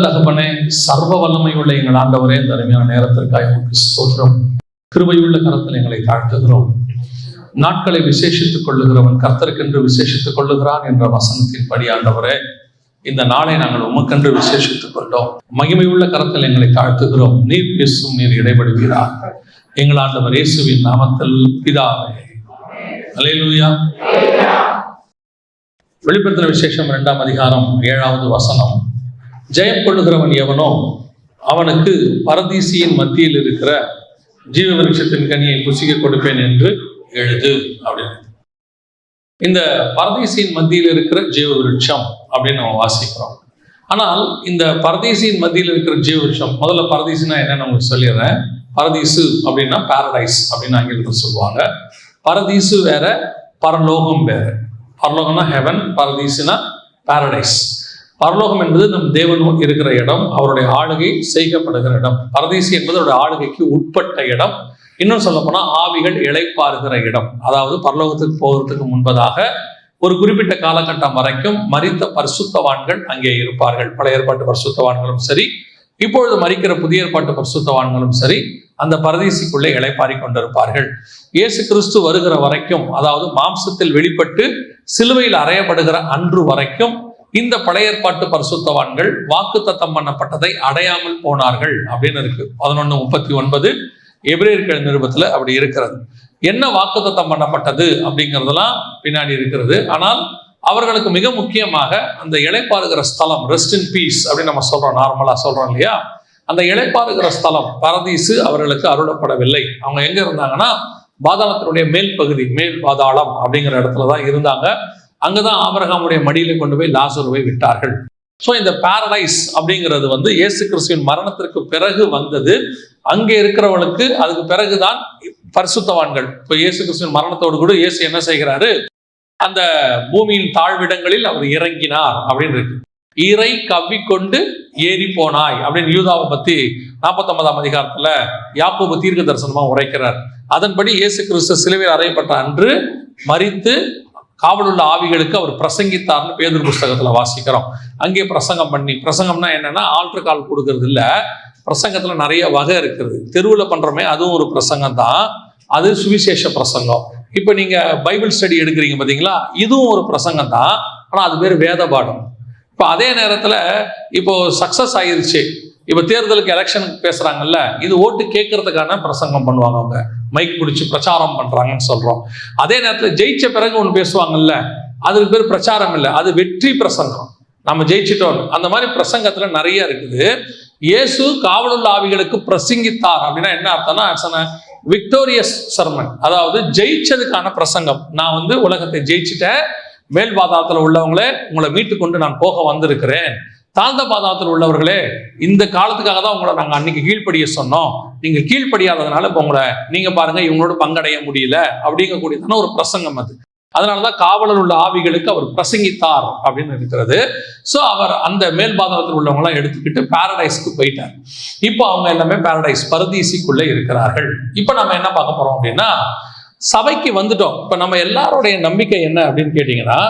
தகப்பனே, சர்வ வல்லமை உள்ள எங்கள் ஆண்டவரே, இந்த அருமையான நேரத்திற்காக உங்களுக்கு ஸ்தோத்திரம். கிருபையுள்ள கரத்தில் எங்களை தாழ்த்துகிறோம். நாட்களை விசேஷித்துக் கொள்ளுகிறவன் கர்த்தருக்கென்று விசேஷித்துக் கொள்ளுகிறான் என்ற வசனத்தின் படி ஆண்டவரே, இந்த நாளை நாங்கள் உமக்கென்று விசேஷித்துக் கொண்டோம். மகிமையுள்ள கரத்தில் எங்களை தாழ்த்துகிறோம். நீர் பேசும், நீர் இடைபடுகிறார். எங்கள் ஆண்டவர் இயேசுவின் நாமத்தில் பிதாவே, அல்லேலூயா. வெளிப்படுத்தின விசேஷம் 2ஆம் அதிகாரம் 7வது வசனம். ஜெயம் கொள்ளுகிறவன் எவனோ அவனுக்கு பரதீசியின் மத்தியில் இருக்கிற ஜீவ விருட்சத்தின் கனியை புசிக்க கொடுப்பேன் என்று எழுது அப்படின்னு. இந்த பரதீசியின் மத்தியில் இருக்கிற ஜீவ விருட்சம் அப்படின்னு நம்ம வாசிக்கிறோம். ஆனால் இந்த பரதீசியின் மத்தியில் இருக்கிற ஜீவ விருட்சம், முதல்ல பரதீசுனா என்னன்னு உங்களுக்கு சொல்லிடுறேன். பரதீசு அப்படின்னா பாரடைஸ் அப்படின்னு ஆங்கிலத்தில் சொல்லுவாங்க. பரதீசு வேற, பரலோகம் வேற. பரலோகம்னா ஹெவன், பரதீசுனா பாரடைஸ். பரலோகம் என்பது நம் தேவன் இருக்கிற இடம், அவருடைய ஆளுகை செய்யப்படுகிற இடம். பரதீசு என்பது அவருடைய ஆளுகைக்கு உட்பட்ட இடம். இன்னும் சொல்ல போனா ஆவிகள் இளைப்பாறுகிற இடம். அதாவது பரலோகத்துக்கு போகிறதுக்கு முன்பதாக ஒரு குறிப்பிட்ட காலகட்டம் வரைக்கும் மரித்த பரிசுத்தவான்கள் அங்கே இருப்பார்கள். பழைய ஏற்பாட்டு பரிசுத்தவான்களும் சரி, இப்பொழுது மரிக்கிற புதிய ஏற்பாட்டு பரிசுத்தவான்களும் சரி, அந்த பரதீசிக்குள்ளே இளைப்பாரி கொண்டிருப்பார்கள். இயேசு கிறிஸ்து வருகிற வரைக்கும், அதாவது மாம்சத்தில் வெளிப்பட்டு சிலுவையில் அறையப்படுகிற அன்று வரைக்கும் இந்த பழைய ஏற்பாட்டு பரிசுத்தவான்கள் வாக்குத்தத்தம் பண்ணப்பட்டதை அடையாமல் போனார்கள் அப்படின்னு இருக்கு. 11:39 எபிரேயர்கள் நிருபத்துல அப்படி இருக்கிறது. என்ன வாக்குத்தத்தம் பண்ணப்பட்டது அப்படிங்கிறதெல்லாம் பின்னாடி இருக்கிறது. ஆனால் அவர்களுக்கு மிக முக்கியமாக அந்த இளைப்பாறுகிற ஸ்தலம், ரெஸ்ட் இன் பீஸ் அப்படின்னு நம்ம சொல்றோம், நார்மலா சொல்றோம் இல்லையா, அந்த இளைப்பாறுகிற ஸ்தலம் பரதீசு அவர்களுக்கு அருளப்படவில்லை. அவங்க எங்க இருந்தாங்கன்னா பாதாளத்தினுடைய மேல் பகுதி, மேல் பாதாளம் அப்படிங்கிற இடத்துலதான் இருந்தாங்க. அங்கதான் ஆபிரகாமுடைய மடியில கொண்டு போய் லாசருவை விட்டார்கள். ஸோ இந்த பாரடைஸ் அப்படிங்கிறது இயேசு கிறிஸ்துவின் மரணத்திற்கு பிறகு வந்தது. அங்கே இருக்கிறவளுக்கு அதுக்கு பிறகுதான் பரிசுத்தவான்கள். இப்போ இயேசு கிறிஸ்துவின் மரணத்தோடு கூட இயேசு என்ன செய்கிறாரு, அந்த பூமியின் தாழ்விடங்களில் அவர் இறங்கினார் அப்படின்னு இருக்கு. இறை கவ்விக்கொண்டு ஏறி போனாய் அப்படின்னு யூதாவை பத்தி 49ஆம் அதிகாரத்துல யாக்கோபு தீர்க்க தரிசனமா உரைக்கிறார். அதன்படி இயேசு கிறிஸ்து சிலுவையில் அறையப்பட்ட அன்று மரித்து காவலுள்ள ஆவிகளுக்கு அவர் பிரசங்கித்தார்னு பேதுரு புஸ்தகத்துல வாசிக்கிறோம். அங்கே பிரசங்கம் பண்ணி, பிரசங்கம்னா என்னன்னா ஆல்டர் கால் கொடுக்கறது இல்ல, பிரசங்கத்துல நிறைய வகை இருக்கிறது. தெருவில் பண்றோமே அதுவும் ஒரு பிரசங்கம் தான், அது சுவிசேஷ பிரசங்கம். இப்போ நீங்க பைபிள் ஸ்டடி எடுக்கிறீங்க பாத்தீங்களா, இதுவும் ஒரு பிரசங்கம் தான், ஆனா அது பேர் வேத பாடம். இப்போ அதே நேரத்துல இப்போ சக்சஸ் ஆயிருச்சு, இப்போ தேர்தலுக்கு எலெக்ஷனுக்கு பேசுறாங்கல்ல, இது ஓட்டு கேட்கறதுக்கான பிரசங்கம் பண்ணுவாங்க. அவங்க மைக் பிடிச்சி பிரச்சாரம் பண்றாங்கன்னு சொல்றோம். அதே நேரத்தில் ஜெயிச்ச பிறகு ஒன்று பேசுவாங்கல்ல, அதுக்கு பேர் பிரச்சாரம் இல்லை, அது வெற்றி பிரசங்கம். நம்ம ஜெயிச்சிட்டோம். அந்த மாதிரி பிரசங்கத்துல நிறைய இருக்குது. இயேசு காவலுள்ள ஆவிகளுக்கு பிரசங்கித்தார் அப்படின்னா என்ன அர்த்தம்னா, விக்டோரியஸ் சர்மன், அதாவது ஜெயிச்சதுக்கான பிரசங்கம். நான் உலகத்தை ஜெயிச்சுட்டேன், மேல் பாதாளத்துல உள்ளவங்களே உங்களை மீட்டு கொண்டு நான் போக வந்திருக்கிறேன், தாழ்ந்த பாதாளத்தில் உள்ளவர்களே இந்த காலத்துக்காக தான் உங்களை நாங்கள் அன்னைக்கு கீழ்ப்படிய சொன்னோம், நீங்க கீழ்ப்படியாததுனால இப்போ உங்களை நீங்க பாருங்க இவங்களோட பங்கடைய முடியல அப்படிங்கக்கூடியதான ஒரு பிரசங்கம் அது. அதனாலதான் காவலர் உள்ள ஆவிகளுக்கு அவர் பிரசங்கித்தார் அப்படின்னு இருக்கிறது. ஸோ அவர் அந்த மேல் பாதாளத்தில் உள்ளவங்களாம் எடுத்துக்கிட்டு பாரடைஸ்க்கு போயிட்டார். இப்போ அவங்க எல்லாமே பாரடைஸ் பரதீசிக்குள்ளே இருக்கிறார்கள். இப்போ நம்ம என்ன பார்க்க போறோம் அப்படின்னா, சபைக்கு வந்துட்டோம். இப்போ நம்ம எல்லாருடைய நம்பிக்கை என்ன அப்படின்னு கேட்டீங்கன்னா,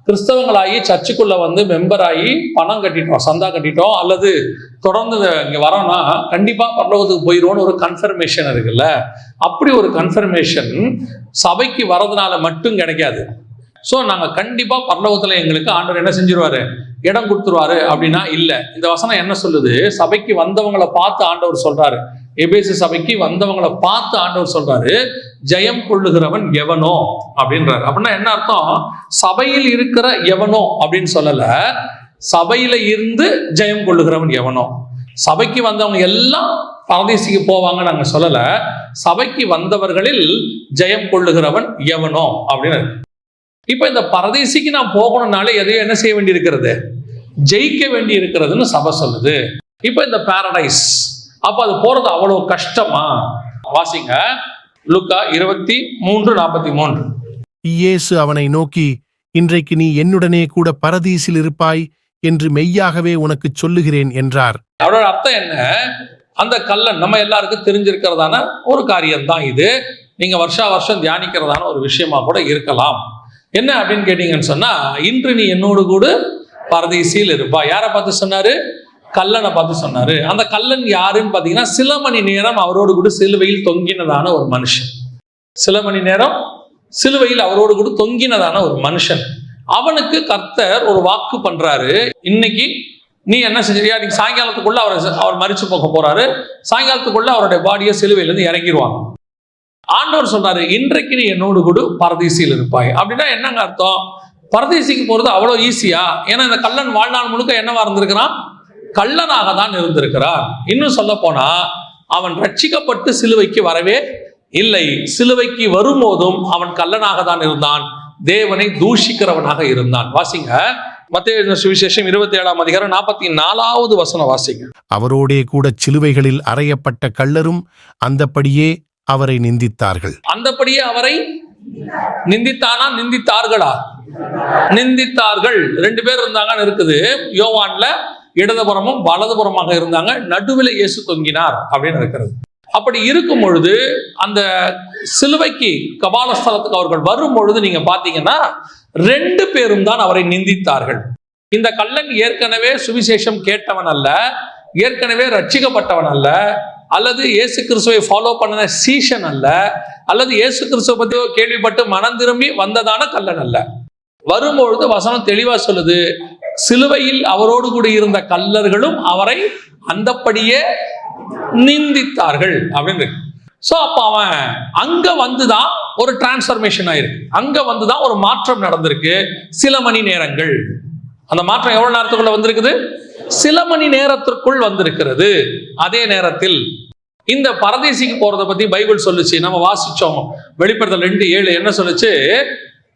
கிறிஸ்தவங்களாகி சர்ச்சுக்குள்ள மெம்பர் ஆகி பணம் கட்டிட்டோம், சந்தா கட்டிட்டோம், அல்லது தொடர்ந்து இங்க வரோம்னா கண்டிப்பா பரலோகத்துக்கு போயிடுவோம்னு ஒரு கன்ஃபர்மேஷன் இருக்குல்ல. அப்படி ஒரு கன்ஃபர்மேஷன் சபைக்கு வரதுனால மட்டும் கிடைக்காது. ஸோ நாங்க கண்டிப்பா பரலோகத்துல எங்களுக்கு ஆண்டவர் என்ன செஞ்சிருவாரு, இடம் கொடுத்துருவாரு அப்படின்னா இல்ல. இந்த வசனம் என்ன சொல்லுது, சபைக்கு வந்தவங்களை பார்த்து ஆண்டவர் சொல்றாரு, எபேசு சபைக்கு வந்தவங்களை பார்த்து ஆண்டவர் சொல்றாரு, ஜெயம் கொள்ளுகிறவன் எவனோ அப்படின்றாரு. அப்படின்னா என்ன அர்த்தம், சபையில் இருக்கிற எவனோ அப்படின்னு சொல்லல, சபையில இருந்து ஜெயம் கொள்ளுகிறவன் எவனோ. சபைக்கு வந்தவங்க எல்லாம் பரதீசிக்கு போவாங்க நாங்க சொல்லல, சபைக்கு வந்தவர்களில் ஜெயம் கொள்ளுகிறவன் எவனோ அப்படின்னு. இப்ப இந்த பரதீசிக்கு நான் போகணும்னாலே எதையோ என்ன செய்ய வேண்டி இருக்கிறது, ஜெயிக்க வேண்டி இருக்கிறதுன்னு சபை சொல்லுது. இப்ப இந்த பாரடைஸ், அப்ப அது போறது அவ்வளவு கஷ்டமா? வாசிங்க லூக்கா 23:43. இயேசு அவனை நோக்கி, இன்றைக்கு நீ என்னுடனே கூட பரதீசில் இருப்பாய் என்று மெய்யாகவே உனக்கு சொல்லுகிறேன் என்றார். அவரோட அர்த்தம் என்ன, அந்த கல்லன் நம்ம எல்லாருக்கும் தெரிஞ்சிருக்கிறதான ஒரு காரியம் தான் இது. நீங்க வருஷா வருஷம் தியானிக்கிறதான ஒரு விஷயமா கூட இருக்கலாம். என்ன அப்படின்னு கேட்டீங்கன்னு சொன்னா, இன்று நீ என்னோடு கூட பரதீசில் இருப்பா. யாரை பார்த்து சொன்னாரு, கல்லனை பார்த்து சொன்னாரு. அந்த கல்லன் யாருன்னு பார்த்தீங்கன்னா, சில மணி நேரம் அவரோடு கூட சிலுவையில் தொங்கினதான ஒரு மனுஷன். சில மணி நேரம் சிலுவையில் அவரோடு கூட தொங்கினதான ஒரு மனுஷன். அவனுக்கு கர்த்தர் ஒரு வாக்கு பண்றாரு, இன்னைக்கு நீ என்ன செஞ்சியா, நீ சாயங்காலத்துக்குள்ள அவர் மரிச்சு போக போறாரு, சாயங்காலத்துக்குள்ள அவருடைய பாடியை சிலுவையிலிருந்து இறங்கிடுவாங்க. ஆண்டவர் சொல்றாரு, இன்றைக்கு நீ என்னோடு கூட பரதீசியில் இருப்பாய். அப்படின்னா என்னங்க அர்த்தம்? பரதீசிக்கு போறது அவ்வளோ ஈஸியா? ஏன்னா இந்த கள்ளன் வாழ்நாள் முழுக்க என்னவா இருந்திருக்கிறான்? கள்ளனாக தான் இருந்திருக்கிறான். இன்னும் சொல்ல போனா அவன் ரட்சிக்கப்பட்டு சிலுவைக்கு வரவே இல்லை. சிலுவைக்கு வரும்போதும் அவன் கள்ளனாக தான் இருந்தான், தேவனை தூஷிக்கிறவனாக இருந்தான். வாசிங்க மத்தேயு சுவிசேஷம் 27ஆம் அதிகாரம் 44வது வசனம் வாசிங்க. அவரோடே கூட சிலுவைகளில் அறையப்பட்ட கள்ளரும் அந்தப்படியே அவரை நிந்தித்தார்கள். அந்தப்படியே அவரை நிந்தித்தானா நிந்தித்தார்களா? நிந்தித்தார்கள். 2 பேர் இருந்தாங்கன்னு இருக்குது. யோவான்ல இடதுபுறமும் வலதுபுறமாக இருந்தாங்க, நடுவில் இயேசு தொங்கினார் அப்படின்னு இருக்கிறது. அப்படி இருக்கும் பொழுது அந்த சிலுவைக்கு கபாலஸ்தலத்துக்கு அவர்கள் வரும் பொழுது நீங்க பாத்தீங்கன்னா 2 பேரும் தான் அவரை நிந்தித்தார்கள். இந்த கள்ளன் ஏற்கனவே சுவிசேஷம் கேட்டவன் அல்ல, ஏற்கனவே ரட்சிக்கப்பட்டவன் அல்ல, அல்லது இயேசு கிறிஸ்துவை ஃபாலோ பண்ணின சீஷன் அல்ல, அல்லது இயேசு கிறிஸ்துவை பத்தி கேள்விப்பட்டு மனம் திரும்பி வந்ததான கள்ளன் அல்ல. வரும்பொழுது வசனம் தெளிவா சொல்லுது, சிலுவையில் அவரோடு கூட இருந்த கள்ளர்களும் அவரை அந்தப்படியே நிந்தித்தார்கள் அப்படின்னு. சோ அப்ப அவன் அங்க வந்துதான் ஒரு டிரான்ஸ்பர்மேஷன் ஆயிருக்கு, அங்க வந்துதான் ஒரு மாற்றம் நடந்திருக்கு. சில மணி நேரங்கள், அந்த மாற்றம் எவ்வளவு நேரத்துக்குள்ள வந்திருக்குது? சில மணி நேரத்திற்குள் வந்திருக்கிறது. அதே நேரத்தில் இந்த பரதேசிக்கு போறதை பத்தி பைபிள் சொல்லுச்சு, நம்ம வாசிச்சோம். வெளிப்படுத்தல் 2:7 என்ன சொல்லுச்சு?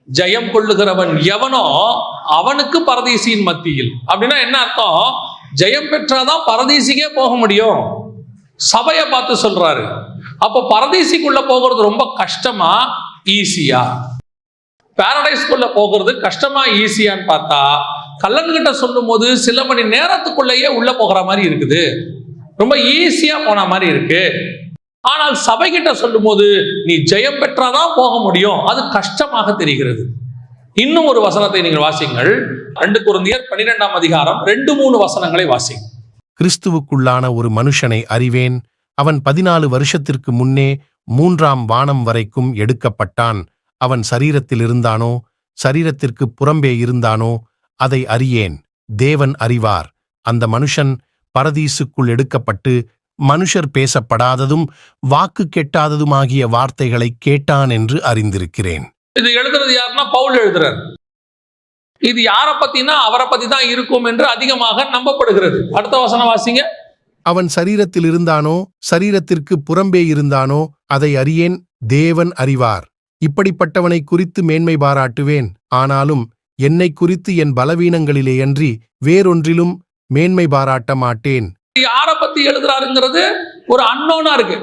ஜெயம் கொள்ளுகிறவன் எவனோ அவனுக்கு பரதேசியின் மத்தியில். அப்படின்னா என்ன அர்த்தம்? ஜெயம் பெற்றாதான் பரதேசிக்கே போக முடியும். சபையை பார்த்து சொல்றாரு. அப்போ பரதேசிக்குள்ள போகிறது ரொம்ப கஷ்டமா ஈஸியா? பாரடைஸ்குள்ள போகிறது கஷ்டமா ஈஸியான்னு பார்த்தா, கள்ளன்கிட்ட சொல்லும் போது சில மணி நேரத்துக்குள்ளேயே உள்ள போகிற மாதிரி இருக்குது, ரொம்ப ஈஸியா போன மாதிரி இருக்கு. ஆனால் சபை கிட்ட சொல்லும் போது நீ ஜெயம் பெற்றாதான் போக முடியும், அது கஷ்டமாக தெரிகிறது. இன்னும் ஒரு வசனத்தை நீங்கள் வாசிங்கள். 2 கொரிந்தியர் 12ஆம் அதிகாரம் 2-3 வசனங்களை வாசிங்க. கிறிஸ்துவுக்குள்ளான ஒரு மனுஷனை அறிவேன், அவன் 14 வருஷத்திற்கு முன்னே 3ஆம் வானம் வரைக்கும் எடுக்கப்பட்டான். அவன் சரீரத்தில் இருந்தானோ சரீரத்திற்கு புறம்பே இருந்தானோ அதை அறியேன், தேவன் அறிவார். அந்த மனுஷன் பரதீசுக்குள் எடுக்கப்பட்டு மனுஷர் பேசப்படாததும் வாக்கு கெட்டாததுமாகிய வார்த்தைகளை கேட்டான் என்று அறிந்திருக்கிறேன். இது எழுதுறது யாருன்னா பவுல் எழுதுறார். இது யாரை பத்தினா அவரை பத்தி தான் இருக்கும் என்று அதிகமாக நம்பப்படுகிறது. அடுத்த வசனம் வாசிங்க. அவன் சரீரத்தில் இருந்தானோ சரீரத்திற்கு புறம்பே இருந்தானோ அதை அறியேன், தேவன் அறிவார். இப்படிப்பட்டவனை குறித்து மேன்மை பாராட்டுவேன், ஆனாலும் என்னை குறித்து என் பலவீனங்களிலேயன்றி வேறொன்றிலும் மேன்மை பாராட்ட மாட்டேன். யாரை பத்தி எழுதுறாருங்கிறது ஒரு அன்னோனா இருக்கு,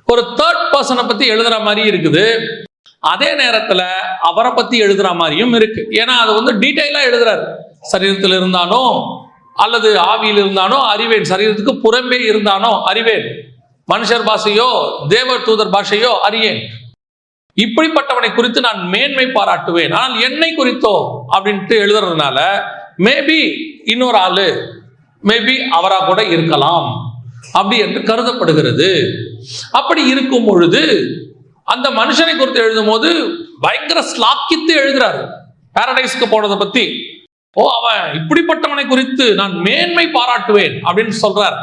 ஒரு தேர்ட் பர்சனை பத்தி எழுதுற மாதிரி இருக்குது. அதே நேரத்துல அவரை பத்தி எழுதுற மாதிரியும் இருக்கு. ஏன்னா அது டீடைலா எழுதுறாரு. சரீரத்தில் இருந்தானோ அல்லது ஆவியில் இருந்தானோ அறிவேன், சரீரத்துக்கு புறம்பே இருந்தானோ அறிவேன், மனுஷர் பாஷையோ தேவர் தூதர் பாஷையோ அறியேன், இப்படிப்பட்டவனை குறித்து நான் மேன்மை பாராட்டுவேன். ஆனால் என்னை குறித்தோ அப்படின்ட்டு எழுதுறதுனால மேபி இன்னொரு ஆளு, மேபி அவரா கூட இருக்கலாம் அப்படி என்று கருதப்படுகிறது. அப்படி இருக்கும் பொழுது அந்த மனுஷனை குறித்து எழுதும் போது பயங்கர ஸ்லாக்கித்து எழுதுறாரு பாரடைஸ்க்கு போனதை பத்தி. அவன் இப்படிப்பட்டவனை குறித்து நான் மேன்மை பாராட்டுவேன் அப்படின்னு சொல்றார்.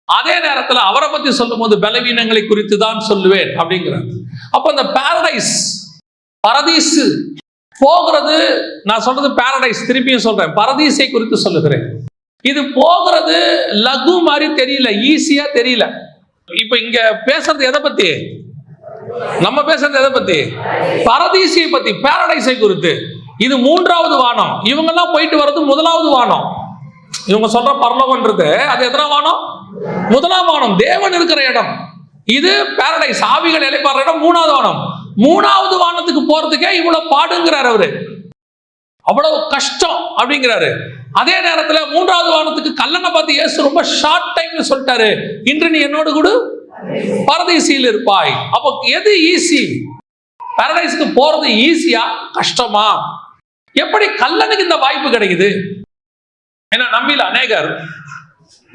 அதே நேரத்தில் அவரை பத்தி சொல்லும் போது பலவீனங்களை குறித்து தான் சொல்லுவேன் அப்படிங்கிறார். அப்ப இந்த பரதீசு போகிறது, நான் சொல்றது பாரடைஸ், திருப்பியும் சொல்றேன், பரதீசை குறித்து சொல்லுகிறேன். இது போகிறது லகு மாதிரி தெரியல, ஈஸியா தெரியல. இப்ப இங்க பேசுறது எதை பத்தி? நம்ம பேசுறது எதை பத்தி? பரதீசை பத்தி, பாரடைஸை குறித்து. இது 3வது வானம். இவங்க எல்லாம் போயிட்டு வர்றது 1வது வானம். இவங்க சொல்ற பரலோகம்ன்றது அது எத்தனை வானம்? 1ஆம் வானம், தேவன் இருக்கிற இடம். இது பாரடைஸ், ஆவிகள் இளைப்பாற இடம் 3வது வானம். 3வது வானத்துக்கு போறதுக்கே இவ்வளவு பாடுங்கிறார் அவரு, அவ்வளவு கஷ்டம் அப்படிங்கிறாரு. அதே நேரத்துல 3வது வானத்துக்கு கல்லனை பார்த்து இயேசு ரொம்ப ஷார்ட் டைம்ல சொல்லிட்டாரு, இன்று நீ என்னோடு கூட பரதீசியில் இருப்பாய். அப்போ எது ஈஸி? பாரடைஸ்க்கு போறது ஈஸியா கஷ்டமா? எப்படி கல்லனுக்கு இந்த வாய்ப்பு கிடைக்குது? ஏன்னா நம்மில் அநேகர்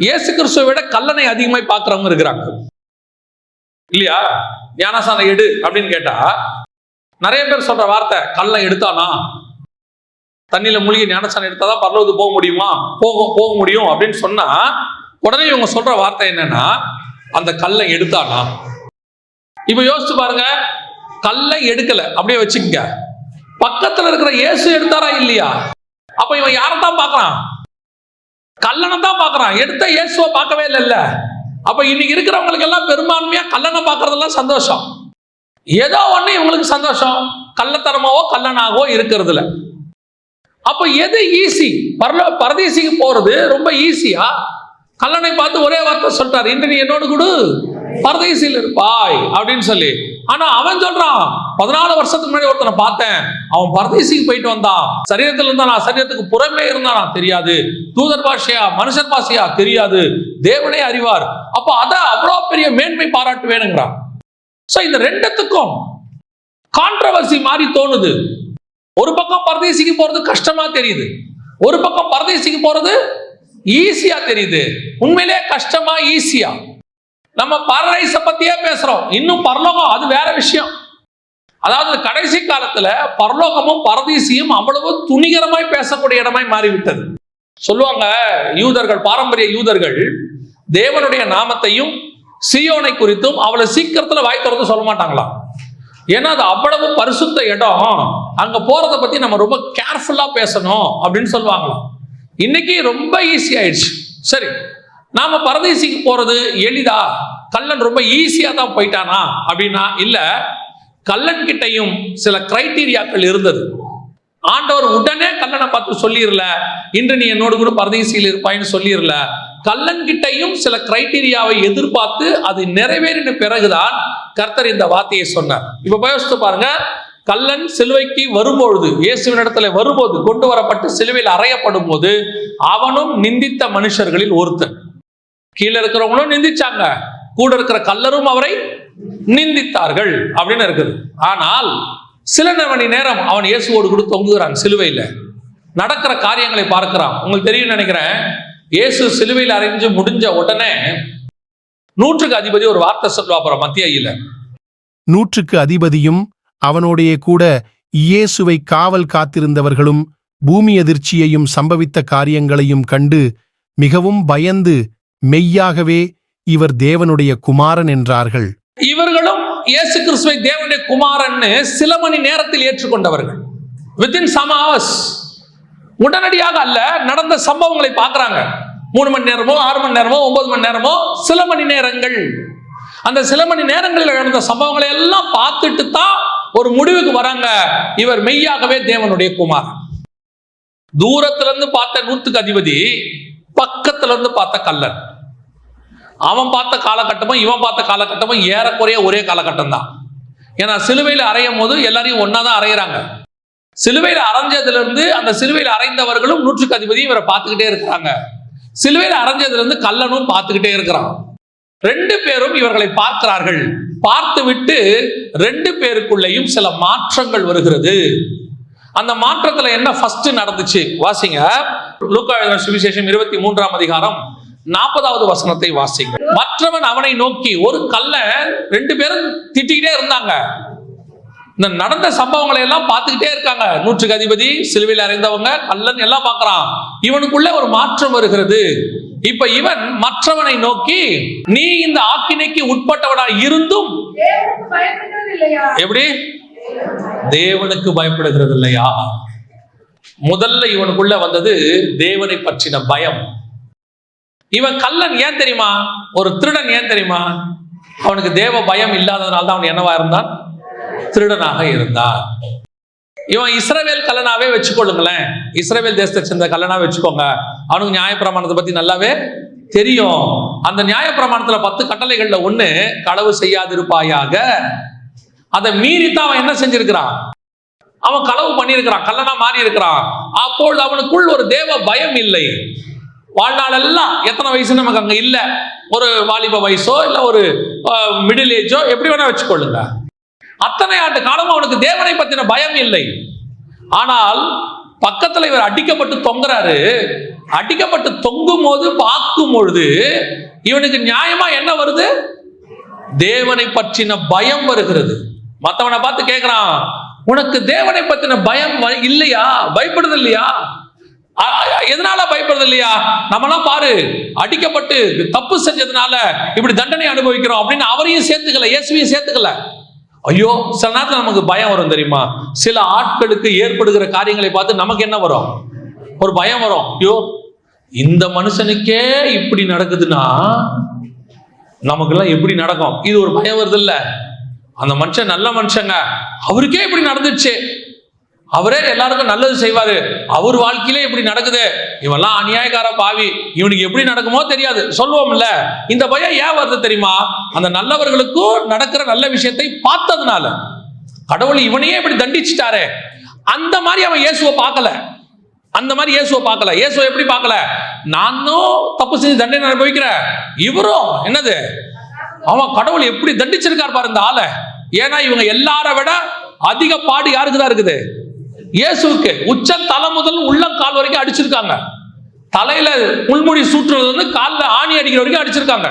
இயேசு கிறிஸ்துவை விட கல்லனை அதிகமாய் பார்க்கிறவங்க இருக்கிறாங்க இல்லையா? ஞானசானம் எடு அப்படின்னு கேட்டா நிறைய பேர் சொல்ற வார்த்தை, கல்லை எடுத்தானா, தண்ணியில மூழ்கி ஞானசானம் எடுத்தாதான் பரலோகத்துக்கு போக முடியுமா, போக முடியும் அப்படின்னு சொன்னா உடனே இவங்க சொல்ற வார்த்தை என்னன்னா, அந்த கல்லை எடுத்தானா. இப்ப யோசிச்சு பாருங்க, கல்லை எடுக்கல அப்படியே வச்சுக்கங்க, பக்கத்துல இருக்கிற இயேசு எடுத்தாரா இல்லையா? அப்ப இவன் யாரைத்தான் பார்க்கறான்? கல்லனை தான் பார்க்கறான், எடுத்த இயேசுவை பார்க்கவே இல்லைல்ல. அப்ப இன்னைக்கு இருக்கிறவங்களுக்கு எல்லாம் பெரும்பான்மையா கல்லனை பார்க்கறதெல்லாம் சந்தோஷம், ஏதோ ஒண்ணு இவங்களுக்கு சந்தோஷம், கள்ளத்தனமாவோ கல்லனாகவோ இருக்கிறதுல. அப்ப எது ஈஸி? பரதேசிக்கு போறது ரொம்ப ஈஸியா? கல்லனை பார்த்து ஒரே வார்த்தை சொல்றாரு, இன்று நீ என்னோடு கூட பரதேசியில் இருப்பாய் அப்படின்னு சொல்லி. ஆனா அவன் சொல்றான், 14 வருஷத்துக்கு முன்னாடி ஒருத்தனை பார்த்தேன், அவன் பரதேசிக்கு போயிட்டு வந்தான், சரீரத்தில் இருந்தானா, சரீரத்துக்கு புறமே இருந்தானா தெரியாது, தூதர் பாஷையா மனுஷன் பாஷையா தெரியாது, தேவனே அறிவார். அப்போ அத அவ்வளவு பெரிய மேன்மை பாராட்டு வேணுங்கிறான். சோ இந்த ரெண்டுத்துக்கும் கான்ட்ரவர்சி மாதிரி தோணுது. ஒரு பக்கம் பரதேசிக்கு போறது கஷ்டமா தெரியுது, ஒரு பக்கம் பரதேசிக்கு போறது ஈஸியா தெரியுது. உண்மையிலே கஷ்டமா ஈஸியா? நம்ம பாரடைஸ பத்தியே பேசுறோம், இன்னும் பரலோகம் அது வேற விஷயம். அதாவது கடைசி காலத்துல பரலோகமும் பரதேசியும் அவ்வளவு துணிகரமாய் பேசக்கூடிய இடமாய் மாறிவிட்டது. சொல்லுவாங்க யூதர்கள், பாரம்பரிய யூதர்கள் தேவனுடைய நாமத்தையும் சீயோனை குறித்தும் அவ்வளவு சீக்கிரத்துல வாய் திறந்து சொல்ல மாட்டாங்களாம். ஏன்னா அது அவ்வளவு பரிசுத்த இடம், அங்க போறதை பத்தி நம்ம ரொம்ப கேர்ஃபுல்லா பேசணும் அப்படின்னு சொல்லுவாங்களாம். இன்னைக்கு ரொம்ப ஈஸி ஆயிடுச்சு. சரி, நாம பரதேசிக்கு போறது எளிதா? கல்லன் ரொம்ப ஈஸியா தான் போயிட்டானா அப்படின்னா இல்ல. கல்லன் கிட்டையும் சில கிரைட்டீரியாக்கள் இருந்தது. ஆண்டவர் உடனே கல்லனை பார்த்து சொல்லிடல, இன்று நீ என்னோடு கூட பரதேசியில் இருப்பாயின்னு சொல்லிடல. கல்லன் கிட்டையும் சில கிரைட்டீரியாவை எதிர்பார்த்து அது நிறைவேறின பிறகுதான் கர்த்தர் இந்த வார்த்தையை சொன்னார். இப்ப யோசித்து பாருங்க, கல்லன் சிலுவைக்கு வரும்பொழுது, இயேசுவின் இடத்துல வரும்போது, கொண்டு வரப்பட்டு சிலுவையில் அறையப்படும் போது அவனும் நிந்தித்த மனுஷர்களில் ஒருத்தன். கீழே இருக்கிறவங்களும் நிந்திச்சாங்க, கூட இருக்கிற கல்லரும் அவரை நிந்தித்தார்கள் அப்படின்னு இருக்குது. ஆனால் சில மணி நேரம் அவன் இயேசுவோடு கூட தொங்குகிறான், சிலுவையில் நடக்கிற காரியங்களை பார்க்கிறான். உங்களுக்கு தெரியும் நினைக்கிறேன், இயேசு சிலுவையில் அறைஞ்சு முடிஞ்ச உடனே 100க்கு அதிபதி ஒரு வார்த்தை சொல்லுவா. அப்புறம் மத்தியில 100க்கு அதிபதியும் அவனோடைய கூட இயேசுவை காவல் காத்திருந்தவர்களும் பூமி அதிர்ச்சியையும் சம்பவித்த காரியங்களையும் கண்டு மிகவும் பயந்து மெய்யாகவே இவர் தேவனுடைய குமாரன் என்றார்கள். இவர்களும் இயேசு கிறிஸ்துவை தேவனுடைய குமாரன்னு சில மணி நேரத்தில் ஏற்றுக்கொண்டவர்கள். வித்தின் சம் ஹவர்ஸ், உடனடியாக அல்ல, நடந்த சம்பவங்களை பார்க்கறாங்க. 3 மணி நேரமோ 6 மணி நேரமோ 9 மணி நேரமோ சில மணி நேரங்கள். அந்த சில மணி நேரங்களில் நடந்த சம்பவங்களை எல்லாம் பார்த்துட்டு தான் ஒரு முடிவுக்கு வராங்க, இவர் மெய்யாகவே தேவனுடைய குமாரன். தூரத்துல இருந்து பார்த்த 100க்கு அதிபதி, பக்கத்துல இருந்து பார்த்த கல்லன், அவன் பார்த்த காலகட்டமும் இவன் பார்த்த காலகட்டமும் ஏறக்குறைய ஒரே காலகட்டம் தான். ஏன்னா சிலுவையில் அறையும் போது எல்லாரையும் ஒன்னாதான் அறையிறாங்க. சிலுவையில் அரைஞ்சதுல இருந்து அந்த சிலுவையில் அறைந்தவர்களும் 100க்கு அதிபதி இவரை பார்த்துக்கிட்டே இருக்கிறாங்க. சிலுவையில் அரைஞ்சதுல இருந்து கல்லனும் பார்த்துக்கிட்டே இருக்கிறான். 2 பேரும் இவர்களை பார்க்கிறார்கள். பார்த்து விட்டு 2 பேருக்குள்ளேயும் சில மாற்றங்கள் வருகிறது. அந்த மாற்றத்துல என்ன ஃபர்ஸ்ட் நடந்துச்சு வாசிங்க. லூக்கா எழுதின சுவிசேஷம் 23ஆம் அதிகாரம் 40வது வசனத்தை வாசிங்க. மற்றவன் அவனை நோக்கி, ஒரு கல்லன் 2 பேரும் திட்டிக்கிட்டே இருந்தாங்க. இந்த நடந்த சம்பவங்களை எல்லாம் பார்த்துக்கிட்டே இருக்காங்க. 100க்கு அதிபதி, சிலுவையில் அறைந்தவங்க, கல்லன் எல்லாம் பார்க்கறான். இவனுக்குள்ள ஒரு மாற்றம் வருகிறது. இப்ப இவன் மற்றவனை நோக்கி, நீ இந்த ஆக்கினைக்கு உட்பட்டவனா இருந்தும் எப்படி தேவனுக்கு பயப்படுகிறது இல்லையா? முதல்ல இவனுக்குள்ள வந்தது தேவனை பற்றின பயம். இவன் கல்லன் ஏன் தெரியுமா? ஒரு திருடன் ஏன் தெரியுமா? அவனுக்கு தேவ பயம் இல்லாததுனால தான் அவன் என்னவா இருந்தான்? திருடனாக இருந்தான். இவன் இஸ்ரவேல் கல்லனாவே வச்சுக்கொள்ளுங்களேன், இஸ்ரவேல் தேசத்தை சேர்ந்த கல்லனாவே வச்சுக்கோங்க. அவனுக்கு நியாயப்பிரமாணத்தை பத்தி நல்லாவே தெரியும். அந்த நியாயப்பிரமாணத்துல 10 கட்டளைகள்ல ஒண்ணு களவு செய்யாதிருப்பாயாக. அதை மீறித்தான் அவன் என்ன செஞ்சிருக்கிறான்? அவன் களவு பண்ணியிருக்கிறான், கல்லனா மாறி இருக்கிறான். அப்பொழுது அவனுக்குள் ஒரு தேவ பயம் இல்லை. வாழ்நாள் எல்லாம் எத்தனை வயசு நமக்கு அங்க இல்ல, ஒரு வாலிப வயசோ இல்ல ஒரு மிடில் ஏஜோ எப்படி வேணா வச்சுக்கொள்ளுங்க, 30 ஆண்டு காலம் அவனுக்கு தேவனை பத்தின பயம் இல்லை. ஆனால் பக்கத்துல இவர் அடிக்கப்பட்டு தொங்குறாரு. அடிக்கப்பட்டு தொங்கும் போது பார்க்கும் பொழுது இவனுக்கு நியாயமா என்ன வருது? தேவனை பற்றின பயம் வருகிறது. மத்தவனை பார்த்து கேட்கிறான், உனக்கு தேவனை பற்றின பயம் இல்லையா? பயப்படுது இல்லையா? எதனால பயப்படுறது இல்லையா? நம்மளாம் பாரு, அடிக்கப்பட்டு தப்பு செஞ்சதுனால இப்படி தண்டனை அனுபவிக்கிறோம் அப்படின்னு அவரையும் சேர்த்துக்கல, இயேசுவையும் சேர்த்துக்கல. ஐயோ, சில நேரத்தில் நமக்கு பயம் வரும் தெரியுமா? சில ஆட்களுக்கு ஏற்படுகிற காரியங்களை பார்த்து நமக்கு என்ன வரும்? ஒரு பயம் வரும். ஐயோ, இந்த மனுஷனுக்கே இப்படி நடக்குதுன்னா நமக்கெல்லாம் எப்படி நடக்கும்? இது ஒரு பயம் வருது இல்ல? அந்த மனுஷன் நல்ல மனுஷங்க, அவருக்கே இப்படி நடந்துச்சு, அவரே எல்லாருக்கும் நல்லது செய்வாரு, அவர் வாழ்க்கையிலே இப்படி நடக்குது, இவெல்லாம் அநியாயக்கார பாவி, இவனுக்கு எப்படி நடக்குமோ தெரியாது சொல்லுவோம்ல. இந்த பயம் ஏன் வருது தெரியுமா? அந்த நல்லவர்களுக்கும் நடக்கிற நல்ல விஷயத்தை பார்த்ததுனால. கடவுள் இவனையே இப்படி தண்டிச்சுட்டாரே, அந்த மாதிரி அவன் இயேசுவை பார்க்கல. அந்த மாதிரி இயேசுவை பார்க்கல. இயேசுவை எப்படி பார்க்கல? நானும் தப்பு செஞ்சு தண்டனை அனுபவிக்கிறேன், இவரும் என்னது, அவன் கடவுள் எப்படி தண்டிச்சிருக்கார் பாரு இந்த ஆளை. ஏன்னா இவங்க எல்லாரை விட அதிக பாடு யாருக்கு தான் இருக்குது? இயேசுவுக்கு. உச்ச தலை முதல் உள்ளங்கால் வரைக்கும் அடிச்சிருக்காங்க. தலையில முள்முடி சூற்றுறது வந்து காலில் ஆணி அடிக்கிற வரைக்கும் அடிச்சிருக்காங்க.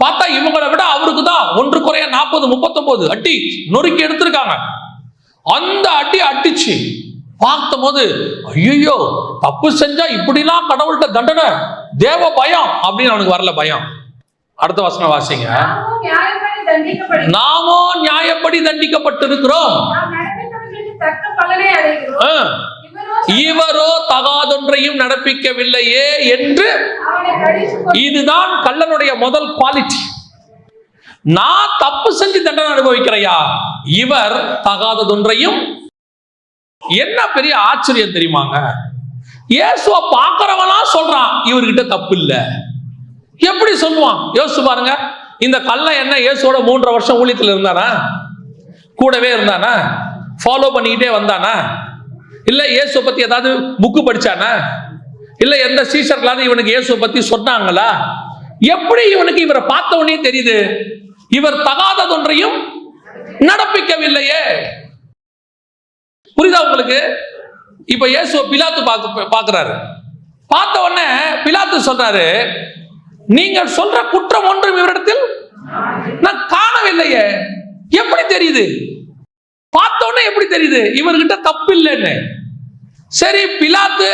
பார்த்தா இவங்களை விட அவருக்கு தான் 1 குறைய 40 39 அடி நொறுக்கி எடுத்திருக்காங்க. அந்த அடி அடிச்சு பார்க்கும் போது ஐயோ, தப்பு செஞ்சா இப்படிலாம் கடவுள்கிட்ட தண்டனை, தேவ பயம் அப்படின்னு அவனுக்கு வரல பயம். அடுத்த வசனம் வாசிங்க. நாமோ நியாயப்படி தண்டிக்கப்பட்டிருக்கிறோம், இவரோ தகாதொன்றையும் நடப்பிக்கவில்லையே என்று. இதுதான் கள்ளனுடைய முதல் குவாலிட்டி. நான் தப்பு செஞ்சு தண்டனை அனுபவிக்கிறையா, இவர் தகாததொன்றையும். என்ன பெரிய ஆச்சரியம் தெரியுமாங்க? இயேசுவை பார்க்கிறவனா சொல்றான் இவர்கிட்ட தப்பு இல்லை. எப்படி சொல்லுவான்? யோசிச்சு பாருங்க. இந்த கள்ளன் என்ன இயேசுவோட 3.5 வருஷம் ஊழியத்தில் இருந்தானா? கூடவே இருந்தானா? ஃபாலோ பண்ணிக்கிட்டே வந்தானா? இல்ல இயேசுவை பத்தி ஏதாவது புக்கு படிச்சானா? இல்ல எந்த சீஷர்களாவது இவனுக்கு இயேசுவை பத்தி சொன்னாங்களா? எப்படி இவனுக்கு இவரை பார்த்த உடனே தெரியுது இவர் தகாததொன்றையும் நடப்பிக்கவில்லையே? புரியுதா உங்களுக்கு? இப்ப இயேசுவை பிலாத்து பார்க்கிறாரு. பார்த்த உடனே பிலாத்து சொல்றாரு, நீங்கள் சொல்ற குற்றம் ஒன்றும் இவரிடத்தில் நான் காணவில்லையே. எப்படி தெரியுது? பார்த்த உடனே எப்படி தெரியுது இவர்கிட்ட தப்பு இல்லைன்னு? சரி, பிலாத்து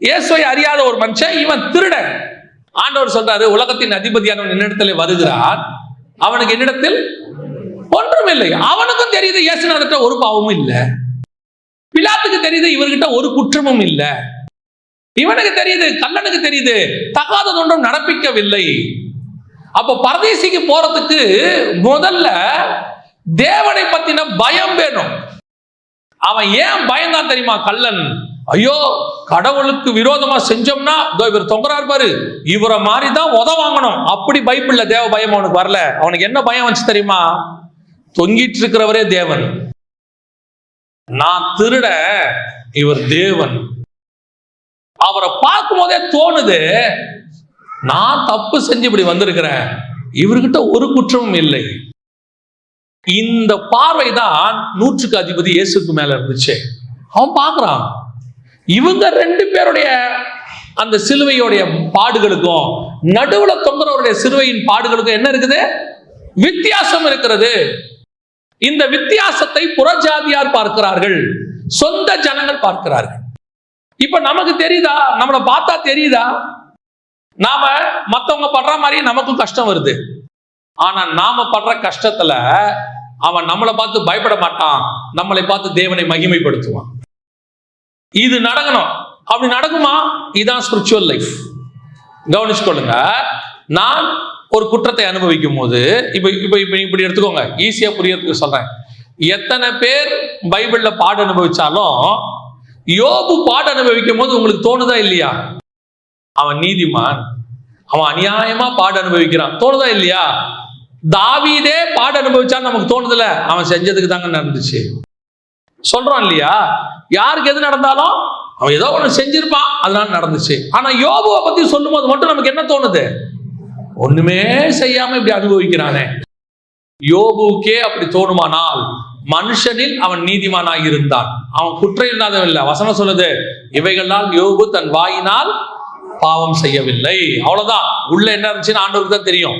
இயேசுவை அறியாத ஒரு மனுஷன், இவன் திருடன். ஆண்டவர் சொல்றாரு, உலகத்தின் அதிபதியானவன் என்னிடத்தில் வருகிறான், அவனுக்கு என்னிடத்தில் ஒன்றும் இல்லை. அவனுக்கும் தெரியுது இயேசுநாதர்கிட்ட ஒரு பாவமும் இல்லை. பிலாத்துக்கு தெரியுது இவர்கிட்ட ஒரு குற்றமும் இல்லை. இவனுக்கு தெரியுது, கள்ளனுக்கு தெரியுது தகாதது ஒன்றும் நடப்பிக்கவில்லை. அப்ப பரதேசிக்கு போறதுக்கு முதல்ல தேவனை பத்தின பயம் வேணும். அவன் ஏன் பயந்தான் தெரியுமா? கள்ளன், ஐயோ கடவுளுக்கு விரோதமா செஞ்சோம்னா இவர் தொங்குறார் பாரு, இவரை மாதிரி தான் உதவாங்கணும், அப்படி பைபிள்ல தேவ பயம் அவனுக்கு வரல. அவனுக்கு என்ன பயம் வந்துச்சு தெரியுமா? தொங்கிட்டு இருக்கிறவரே தேவன், நான் திருட, இவர் தேவன். அவரை பார்க்கும் போதே தோணுது, நான் தப்பு செஞ்சு இப்படி வந்திருக்கிறேன், இவர்கிட்ட ஒரு குற்றமும் இல்லை. இந்த பார்வைதான் 100க்கு அதிபதி இயேசுக்கு மேல இருந்துச்சு. அவன் பார்க்கிறான், இவங்க 2 பேருடைய அந்த சிலுவையோடைய பாடுகளுக்கும் நடுவுல தொங்குறவருடைய சிலுவையின் பாடுகளுக்கும் என்ன இருக்குது? வித்தியாசம் இருக்கிறது. இந்த வித்தியாசத்தை புறஜாதியார் பார்க்கிறார்கள், சொந்த ஜனங்கள் பார்க்கிறார்கள். இப்ப நமக்கு தெரியுதா? நம்மளை பார்த்தா தெரியுதா? நாம மத்தவங்க படுற மாதிரி நமக்கும் கஷ்டம் வருது. ஆனா நாம படுற கஷ்டத்துல அவன் நம்மளை பார்த்து பயப்பட மாட்டான், நம்மளை பார்த்து தேவனை மகிமைப்படுத்துவான். இது நடக்கணும். அப்படி நடக்குமா? இதுதான் ஸ்பிரிச்சுவல் லைஃப். கவனிச்சுக்கொள்ளுங்க. நான் ஒரு குற்றத்தை அனுபவிக்கும் போது இப்படி எடுத்துக்கோங்க, ஈஸியா புரியறதுக்கு சொல்றேன். எத்தனை பேர் பைபிள்ல பாடு அனுபவிச்சாலும் யோபு பாடு அனுபவிக்கும் போது உங்களுக்கு தோணுதா இல்லையா? அவன் நீதிமான், அவன் அநியாயமா பாடு அனுபவிக்கிறான், தோணுதா இல்லையா? தாவீதே பாடு அனுபவிச்சான்னு நமக்கு தோணுதுல, அவன் செஞ்சதுக்கு தாங்க நடந்துச்சு சொல்றான் இல்லையா? யாருக்கு எது நடந்தாலும் அவன் ஏதோ ஒண்ணு செஞ்சிருப்பான், அதனால நடந்துச்சு. ஆனா யோபுவை பத்தி சொல்லும் போது மட்டும் நமக்கு என்ன தோணுது? ஒண்ணுமே செய்யாம இப்படி அனுபவிக்கிறானே. யோபுக்கே அப்படி தோணுமானால் மனுஷனில் அவன் நீதிமானாய் இருந்தான், அவன் குற்றம் இல்லாதவன் இல்லை. வசனம் சொல்லுது, இவைகளால் யோபு தன் வாயினால் பாவம் செய்யவில்லை. அவ்வளவுதான். உள்ள என்ன இருந்துச்சுன்னு ஆண்டவருக்கு தான் தெரியும்.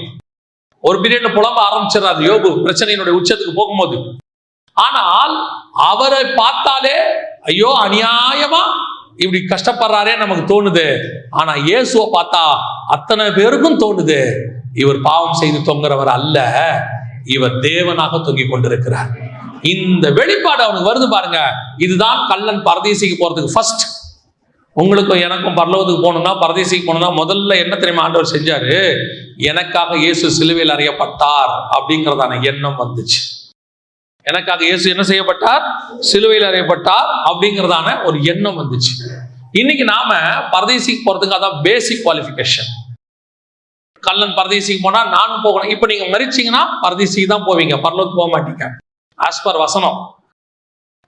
ஒரு பீரியட்ல புலம்ப ஆரம்பிச்சிடறாரு யோபு பிரச்சனையினுடைய உச்சத்துக்கு போகும்போது. ஆனால் அவரை பார்த்தாலே ஐயோ அநியாயமா இப்படி கஷ்டப்படுறாரே நமக்கு தோணுது. ஆனா இயேசுவை பார்த்தா அத்தனை பேருக்கும் தோணுது, இவர் பாவம் செய்து தொங்குறவர் அல்ல, இவர் தேவனாக தொங்கிக் கொண்டிருக்கிறார். இந்த வெளிப்பாடு அவனுக்கு வருது பாருங்க. இதுதான் கள்ளன் பரதீசிக்கு போறதுக்கு ஃபர்ஸ்ட். உங்களுக்கும் எனக்கும் பரலோகத்துக்கு போகணும்னா, பரதேசிக்கு போகணும்னா முதல்ல என்ன தெரியுமா ஆண்டவர் செஞ்சாரு? எனக்காக இயேசு சிலுவையில் அறையப்பட்டார் அப்படிங்கிறதான எண்ணம் வந்துச்சு. எனக்காக இயேசு என்ன செய்யப்பட்டார்? சிலுவையில் அறையப்பட்டார் அப்படிங்கிறதான ஒரு எண்ணம் வந்துச்சு. இன்னைக்கு நாம பரதேசிக்கு போறதுக்கு அதான் பேசிக் குவாலிஃபிகேஷன். கள்ளன் பரதேசிக்கு போனா நானும் போகணும். இப்ப நீங்க மரிச்சீங்கன்னா பரதேசிக்கு தான் போவீங்க, பரலோகத்துக்கு போக மாட்டீங்க. ஆஸ் பர் வசனம்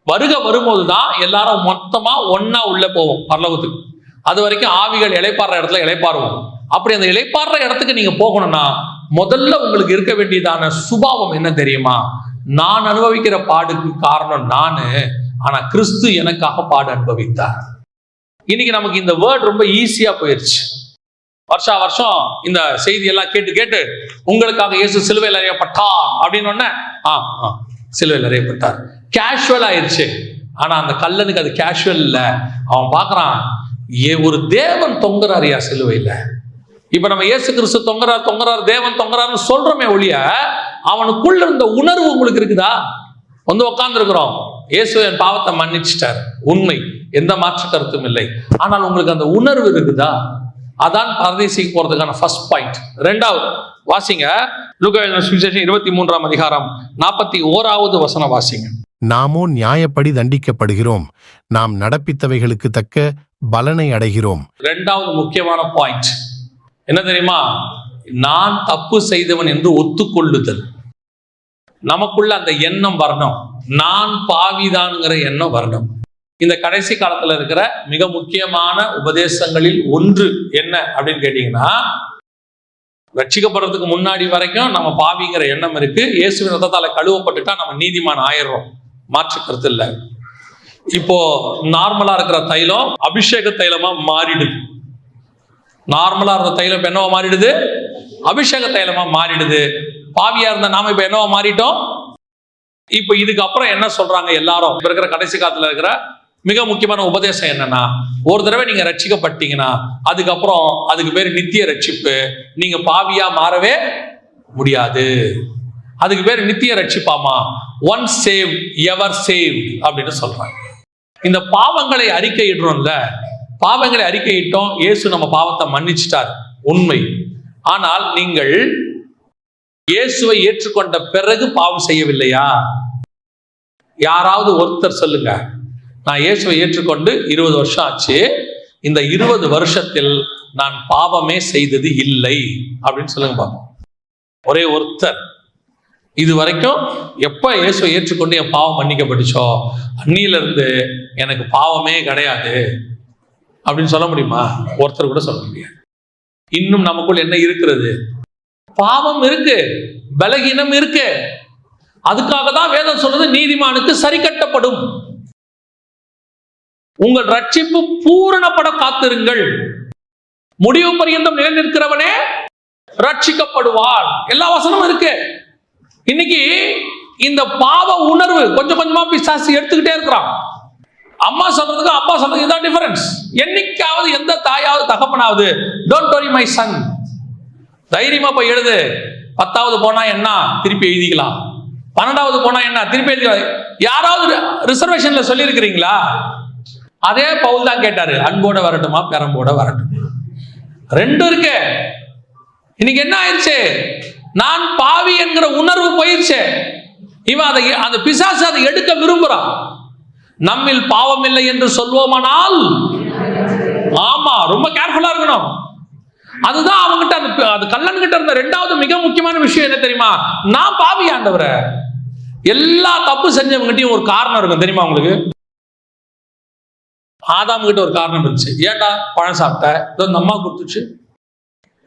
வருக வரும்போதுதான் எல்லாரும் மொத்தமா ஒன்னா உள்ள போவோம் பரலோகத்துக்கு. அது வரைக்கும் ஆவிகள் இளைப்பாடுற இடத்துல இளைப்பாருவோம். அப்படி அந்த இளைப்பாடுற இடத்துக்கு நீங்க போகணும்னா முதல்ல உங்களுக்கு இருக்க வேண்டியதான சுபாவம் என்ன தெரியுமா? நான் அனுபவிக்கிற பாடுக்கு காரணம் நானு, ஆனா கிறிஸ்து எனக்காக பாடு அனுபவித்தார். இன்னைக்கு நமக்கு இந்த வேர்ட் ரொம்ப ஈஸியா போயிருச்சு. வருஷா வருஷம் இந்த செய்தி எல்லாம் கேட்டு கேட்டு உங்களுக்காக இயேசு சிலுவையில் அறையப்பட்டார் அப்படின்னு சிலுவையில் அறையப்பட்டார் கேஷுவல் ஆயிருச்சு. ஆனா அந்த கல்லனுக்கு அது கேஷுவல் இல்ல. அவன் பாக்குறான், ஒரு தேவன் தொங்குறாரியா சிலுவையில. இப்ப நம்ம இயேசு கிறிஸ்து தொங்குறார் தேவன் தொங்குறாருன்னு சொல்றோமே ஒழிய அவனுக்குள்ள இருந்த உணர்வு உங்களுக்கு இருக்குதா? வந்து உட்கார்ந்து இருக்கிறோம், இயேசு என் பாவத்தை மன்னிச்சிட்டார், உண்மை, எந்த மாற்று கருத்தும் இல்லை. ஆனால் உங்களுக்கு அந்த உணர்வு இருக்குதா? அதான் பரதேசிக்கு போறதுக்கான ஃபர்ஸ்ட் பாயிண்ட். ரெண்டாவது வாசிங்க, லூக்கா எழுதின சுவிசேஷம் 23ஆம் அதிகாரம் 41வது வசனம் வாசிங்க. நாமோ நியாயப்படி தண்டிக்கப்படுகிறோம், நாம் நடப்பித்தவைகளுக்கு தக்க பலனை அடைகிறோம். இரண்டாவது முக்கியமான பாயிண்ட் என்ன தெரியுமா? நான் தப்பு செய்தவன் என்று ஒத்துக்கொள்ளுதல். நமக்குள்ள அந்த எண்ணம் வரணும், நான் பாவிதான்ங்கிற எண்ணம் வரணும். இந்த கடைசி காலத்துல இருக்கிற மிக முக்கியமான உபதேசங்களில் ஒன்று என்ன அப்படின்னு கேட்டீங்கன்னா, ரட்சிக்கப்படுறதுக்கு முன்னாடி வரைக்கும் நம்ம பாவிங்கிற எண்ணம் இருக்கு. இயேசுவின் ரத்தத்தால கழுவப்பட்டுட்டா நம்ம நீதிமான் ஆயிடுறோம், மாற்று கருத்து இல்லை. இப்போ நார்மலா இருக்கிற தைலம் அபிஷேக தைலமா மாறிடுது. நார்மலா இருந்த தைலம் என்னவா மாறிடுது? அபிஷேக தைலமா மாறிடுது. பாவியா இருந்த நாம இப்ப என்னவா மாறிட்டோம்? இப்ப இதுக்கு அப்புறம் என்ன சொல்றாங்க எல்லாரும்? இப்ப இருக்கிற கடைசி காலத்துல இருக்கிற மிக முக்கியமான உபதேசம் என்னன்னா, ஒரு தடவை நீங்க ரட்சிக்கப்பட்டீங்கன்னா அதுக்கப்புறம் அதுக்கு பேர் நித்திய ரட்சிப்பு. நீங்க பாவியா மாறவே முடியாது. அதுக்கு பேர் நித்திய ரட்சிப்பாமா, ஒன் சேவ் எவர் சேவ் அப்படின்னு சொல்றாங்க. இந்த பாவங்களை அறிக்கையிடுறோம்ல, பாவங்களை அறிக்கையிட்டோம், இயேசு நம்ம பாவத்தை மன்னிச்சிட்டார், உண்மை. ஆனால் நீங்கள் இயேசுவை ஏற்றுக்கொண்ட பிறகு பாவம் செய்யவில்லையா? யாராவது ஒருத்தர் சொல்லுங்க, நான் இயேசுவை ஏற்றுக்கொண்டு 20 வருஷம் ஆச்சு, இந்த 20 வருஷத்தில் நான் பாவமே செய்தது இல்லை அப்படின்னு சொல்லுங்க பாப்போம். ஒரே ஒருத்தர். இது வரைக்கும் எப்ப இயேசுவை ஏற்றுக்கொண்டு என் பாவம் மன்னிக்கப்பட்டுச்சோ அன்னில இருந்து எனக்கு பாவமே கிடையாது அப்படின்னு சொல்ல முடியுமா? ஒருத்தர் கூட சொல்ல முடியாது. இன்னும் நமக்குள் என்ன இருக்கிறது? பாவம் இருக்கு, பலகீனம் இருக்கு. அதுக்காக தான் வேதம் சொல்றது நீதிமானுக்கு சரி கட்டப்படும். உங்கள் ரட்சிப்பு பூரணப்பட காத்திருங்கள், முடிவு பரியந்தம் நிலைநிற்கிறவனே ரட்சிக்கப்படுவான். எல்லா வசனமும் இருக்கு. இன்னைக்கு இந்த பாவ உணர்வு கொஞ்சம் கொஞ்சமா பிசாசு எடுத்துக்கிட்டே இருக்கிறான். அம்மா சொல்றதுக்கு அப்பா சொல்றதுக்கு இதான் டிஃபரன்ஸ். என்னைக்காவது எந்த தாயாவது தகப்பனாவது டோன்ட் வரி மை சன், தைரியமா போய் எழுது, 10வது போனா என்ன திருப்பி எழுதிக்கலாம், 12வது போனா என்ன திருப்பி எழுதிக்கலாம், யாராவது ரிசர்வேஷன்ல சொல்லி இருக்கிறீங்களா? அதே பவுல் தான் கேட்டாரு, அன்போட வரட்டுமா பெரம்போட வரட்டுமா? ரெண்டும் இருக்கு. இன்னைக்கு என்ன ஆயிடுச்சு? நான் பாவி என்கிற உணர்வு போயிடுச்சு. இவன் அதை அந்த பிசாசு அதை எடுக்க விரும்புறான். நம்மில் பாவம் இல்லை என்று சொல்வோமானால், ஆமா, ரொம்ப கேர்ஃபுல்லா இருக்கணும். அதுதான் அவங்ககிட்ட அது கல்லன் கிட்ட இருந்த ரெண்டாவது மிக முக்கியமான விஷயம் என்ன தெரியுமா? நான் பாவி ஆண்டவரே. எல்லா தப்பு செஞ்சவங்ககிட்டயும் ஒரு காரணம் இருக்கும் தெரியுமா உங்களுக்கு? ஆதாம் கிட்ட ஒரு காரணம் இருந்துச்சு. ஏன்டா பழம் சாப்பிட்ட? அந்த அம்மா கொடுத்துச்சு.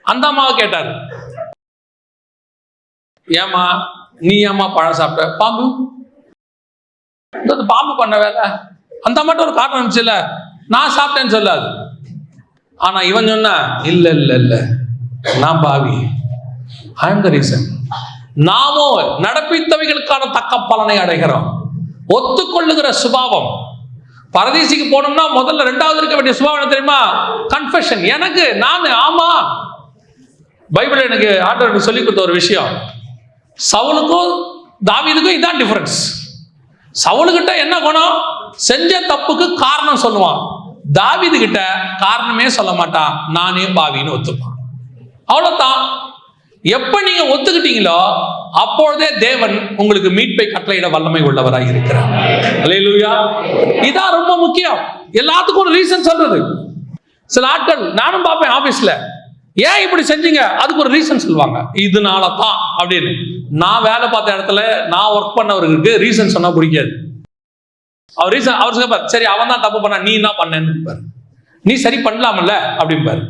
அந்த அம்மாவை கேட்டாரு, ஏமா நீ ஏமா பழம் சாப்பிட்ட? பாம்பு இந்த பாம்பு பண்ண வேலை அந்த மட்டும் ஒரு காரணம் இருந்துச்சுல்ல, நான் சாப்பிட்டேன்னு சொல்லாது. ஆனா இவன் சொன்னா இல்ல இல்ல இல்ல நான் பாவி, ஐ அம் த ரீசன். நாமோ நடப்பித்தவைகளுக்கான தக்க பலனை அடைகிறோம். ஒத்துக்கொள்ளுகிற சுபாவம். பரதீசிக்கு போனோம்னா முதல்ல ரெண்டாவது இருக்க வேண்டிய சுபாவம் என்ன தெரியுமா? கன்ஃபெஷன். எனக்கு நான் ஆமா. பைபிள் எனக்கு ஆண்டவர் சொல்லி கொடுத்த ஒரு விஷயம், சவுலுக்கும் தாவீதுக்கும் இதான் டிஃபரன்ஸ். சவுலுக்கிட்ட என்ன குணம்? செஞ்ச தப்புக்கு காரணம் சொல்லுவான். தாவீது கிட்ட காரணமே சொல்ல மாட்டான், நானே பாவின்னு ஒத்துப்பான். அவ்வளவுதான். எப்ப நீங்க ஒத்துக்கிட்டீங்களோ அப்பொழுதே தேவன் உங்களுக்கு மீட்பை கட்டளையிட வல்லமை உள்ளவராக இருக்கிறார். அல்லேலூயா. இதான் ரொம்ப முக்கியம். எல்லாத்துக்கும் ஒரு ரீசன் சொல்றது. சில ஆட்கள் நானும் பார்ப்பேன் ஆபீஸ்ல, ஏன் இப்படி செஞ்சீங்க, அதுக்கு ஒரு ரீசன் சொல்லுவாங்க, இதனால தான் அப்படின்னு. நான் வேலை பார்த்த இடத்துல நான் ஒர்க் பண்ணவருக்கு ரீசன் சொன்னா பிடிக்காது. அவர் ரீசன் அவர் சொல்லுவார், சரி அவன் தான் தப்பு பண்ணா நீ என்ன பண்ணேன்னு, நீ சரி பண்ணலாம்ல அப்படிம்பாரு.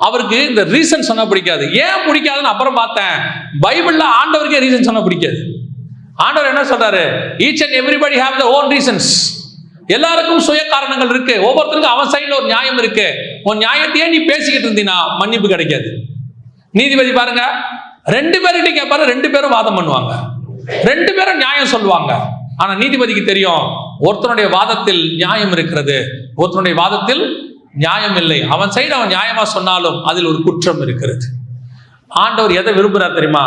அவருக்கு இந்த ரீசன் சொன்னா பிடிக்காது. ஏன் பிடிக்காதுன்னு அப்புறம் பார்த்தேன், பைபிள்ல ஆண்டவருக்கே ரீசன் சொன்னா பிடிக்காது. ஆண்டவர் என்ன சொல்றாரு? Each and everybody have the own reasons. எல்லாருக்கும் சுய காரணங்கள் இருக்கு. ஒவ்வொருத்தருக்கும் அவன் சைடுல ஒரு நியாயம் இருக்கு. உன் நியாயத்தையே நீ பேசிக்கிட்டு இருந்தீனா மன்னிப்பு கிடைக்காது. நீதிபதி பாருங்க, 2 பேர்கிட்ட கேட்பாரு, 2 பேரும் வாதம் பண்ணுவாங்க, 2 பேரும் நியாயம் சொல்லுவாங்க. ஆனா நீதிபதிக்கு தெரியும் ஒருத்தனுடைய வாதத்தில் நியாயம் இருக்கிறது, ஒருத்தனுடைய வாதத்தில் நியாயம் இல்லை. அவன் சைடு அவன் நியாயமா சொன்னாலும் அதில் ஒரு குற்றம் இருக்கிறது. ஆண்டவர் எதை விரும்புறார் தெரியுமா?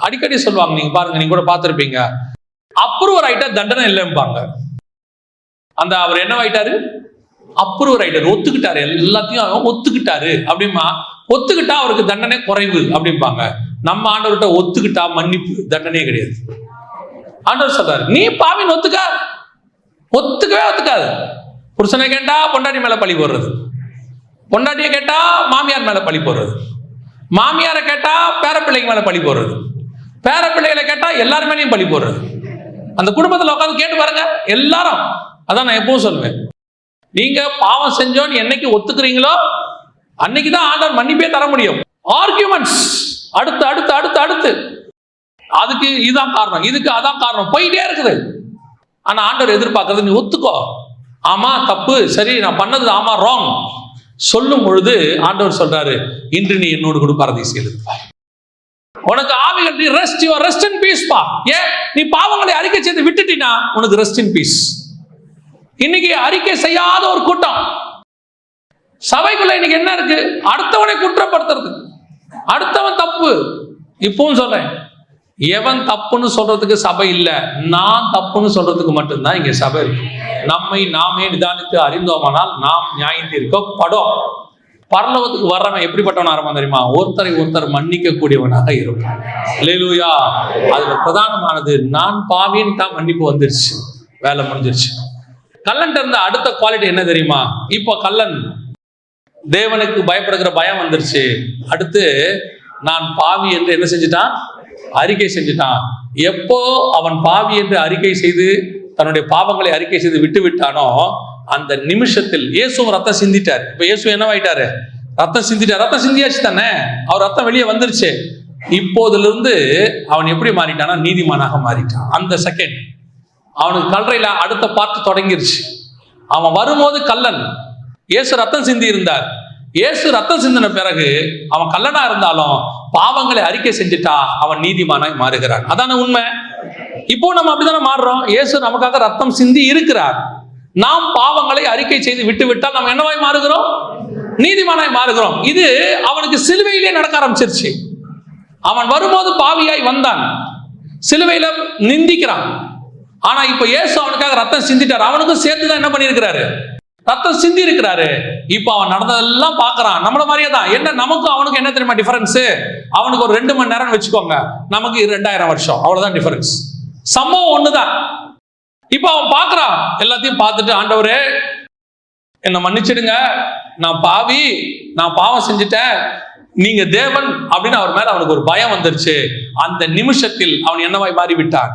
அடிக்கடி சொல்லுவாங்க, நீங்க பாருங்க, நீங்க கூட பார்த்திருப்பீங்க, அப்ரூவர் ஆயிட்டா தண்டனை இல்லைம்பாங்க. அந்த அவர் என்ன ஆயிட்டாரு? அப்ரூவர் ஆயிட்டாரு, ஒத்துக்கிட்டாரு, எல்லாத்தையும் ஒத்துக்கிட்டாரு அப்படிமா. ஒத்துக்கிட்டா அவருக்கு தண்டனை குறைவு அப்படிம்பாங்க. நம்ம ஆண்டவர்கிட்ட ஒத்துக்கிட்டா மன்னிப்பு தண்டனையே கிடையாது. ஆண்டவர் சொல்றாரு, நீ பாவின்னு ஒத்துக்கவே ஒத்துக்காது. புருஷனை கேட்டா பொண்டாட்டி மேல பழி போடுறது, பொண்டாட்டியை கேட்டா மாமியார் மேல பழி போடுறது, மாமியாரை கேட்டா பேரப்பிள்ளைங்க மேல பழி போடுறது, பேரப்பிள்ளைகளை கேட்டா எல்லாரும் மேலேயும் பழி போடுறது. அந்த குடும்பத்தில் உட்காந்து கேட்டு பாருங்க எல்லாரும். அதான் நான் எப்பவும் சொல்லுவேன், நீங்க பாவம் செஞ்சோன்னு என்னைக்கு ஒத்துக்கிறீங்களோ அன்னைக்குதான் ஆண்டவர் மன்னிப்பே தர முடியும். ஆர்கியூமெண்ட்ஸ் அடுத்து அடுத்து அடுத்து அடுத்து, அதுக்கு இதுதான் காரணம், இதுக்கு அதான் காரணம், போயிட்டே இருக்குது. ஆனா ஆண்டவர் எதிர்பார்க்கறது நீ ஒத்துக்கோ, ஆமா தப்பு, சரி நான் பண்ணது ஆமா ராங் சொல்லும் பொழுது ஆண்டவர் சொல்றாரு, இன்று நீ என்னோடு கூட பரதீசில் இருப்பாய். உனக்கு ஆவிகள், நீ rest, your rest in peace பா. ஏன் நீ பாவங்களை அறிக்கை செய்து விட்டுட்டினா உனக்கு ரெஸ்ட் இன் பீஸ். இன்னைக்கு அறிக்கை செய்யாத ஒரு கூட்டம் சபைக்குள்ள இன்னைக்கு என்ன இருக்கு? அடுத்தவனை குற்றப்படுத்துறது, அடுத்தவன் தப்பு. இப்பவும் சொல்றேன், எவன் தப்புன்னு சொல்றதுக்கு சபை இல்லை, நான் தப்புன்னு சொல்றதுக்கு மட்டும்தான் இங்க சபை இருக்கு. நம்மை நாமே நிதானித்து அறிந்தோமானால் நாம் நியாயம் தீர்க்கப்படும். பரலோகத்துக்கு வர்றவன் எப்படிப்பட்டவனா இருப்பான் தெரியுமா? ஒருத்தரை ஒருத்தர் மன்னிக்க கூடியவனாக இருப்பான். அல்லேலூயா. அதுல பிரதானமானது நான் பாவின்னு தான் மன்னிப்பு வந்துருச்சு, வேலை முடிஞ்சிருச்சு. கல்லன் இருந்த அடுத்த குவாலிட்டி என்ன தெரியுமா? இப்போ கல்லன் தேவனுக்கு பயப்படுகிற பயம் வந்துருச்சு. அடுத்து நான் பாவி என்று என்ன செஞ்சுட்டான்? அறிக்கை செஞ்சுட்டான். எப்போ அவன் பாவி என்று அறிக்கை செய்து தன்னுடைய பாவங்களை அறிக்கை செய்து விட்டு விட்டானோ அந்த நிமிஷத்தில் இயேசுவும் ரத்தம் சிந்திட்டார். இப்ப இயேசு என்னவாயிட்டாரு? ரத்தம் சிந்திட்டார். ரத்தம் சிந்தியாச்சு தானே, அவர் ரத்தம் வெளியே வந்துருச்சு. இப்போதிலிருந்து அவன் எப்படி மாறிட்டானா? நீதிமானாக மாறிட்டான். அந்த செகண்ட் அவனுக்கு கல்லறையில அடுத்த பார்த்து தொடங்கிருச்சு. அவன் வரும்போது கல்லன், இயேசு ரத்தம் சிந்தி இருந்தார். இயேசு ரத்தம் சிந்தின பிறகு அவன் கல்லனா இருந்தாலும் பாவங்களை அறிக்கை செஞ்சுட்டா அவன் நீதிமானாய் மாறுகிறான். அதான உண்மை. இப்போ நம்ம அப்படித்தானே மாறுறோம். இயேசு நமக்காக ரத்தம் சிந்தி இருக்கிறார். நாம் பாவங்களை அறிக்கை செய்து விட்டு விட்டால் நம்ம என்னவாய் மாறுகிறோம்? நீதிமானாய் மாறுகிறோம். இது அவனுக்கு சிலுவையிலே நடக்க ஆரம்பிச்சிருச்சு. அவன் வரும்போது பாவியாய் வந்தான், சிலுவையில நிந்திக்கிறான். ஆனா இப்ப இயேசு அவனுக்காக ரத்தம் சிந்திட்டார். அவனுக்கும் சேர்த்துதான் என்ன பண்ணிருக்கிறாரு? ரத்தம் சிந்தி இருக்கிறாரு. இப்ப அவன் நடந்ததெல்லாம் பாக்குறான். நம்மள மாதிரியே தான். என்ன நமக்கும் அவனுக்கு என்ன தெரியுமா டிஃபரன்ஸ்? அவனுக்கு ஒரு 2 மணி நேரம் வச்சுக்கோங்க, நமக்கு 2000 வருஷம், அவ்வளவுதான் டிஃபரன்ஸ். சம்பவம் ஒண்ணுதான். இப்ப அவன் பாக்குறான், எல்லாத்தையும் பார்த்துட்டு, ஆண்டவரே என்னை மன்னிச்சிடுங்க, நான் பாவி, நான் பாவம் செஞ்சுட்டேன், நீங்க தேவன் அப்படின்னு அவர் மேல அவனுக்கு ஒரு பயம் வந்துருச்சு. அந்த நிமிஷத்தில் அவன் என்னவாய் மாறிவிட்டான்?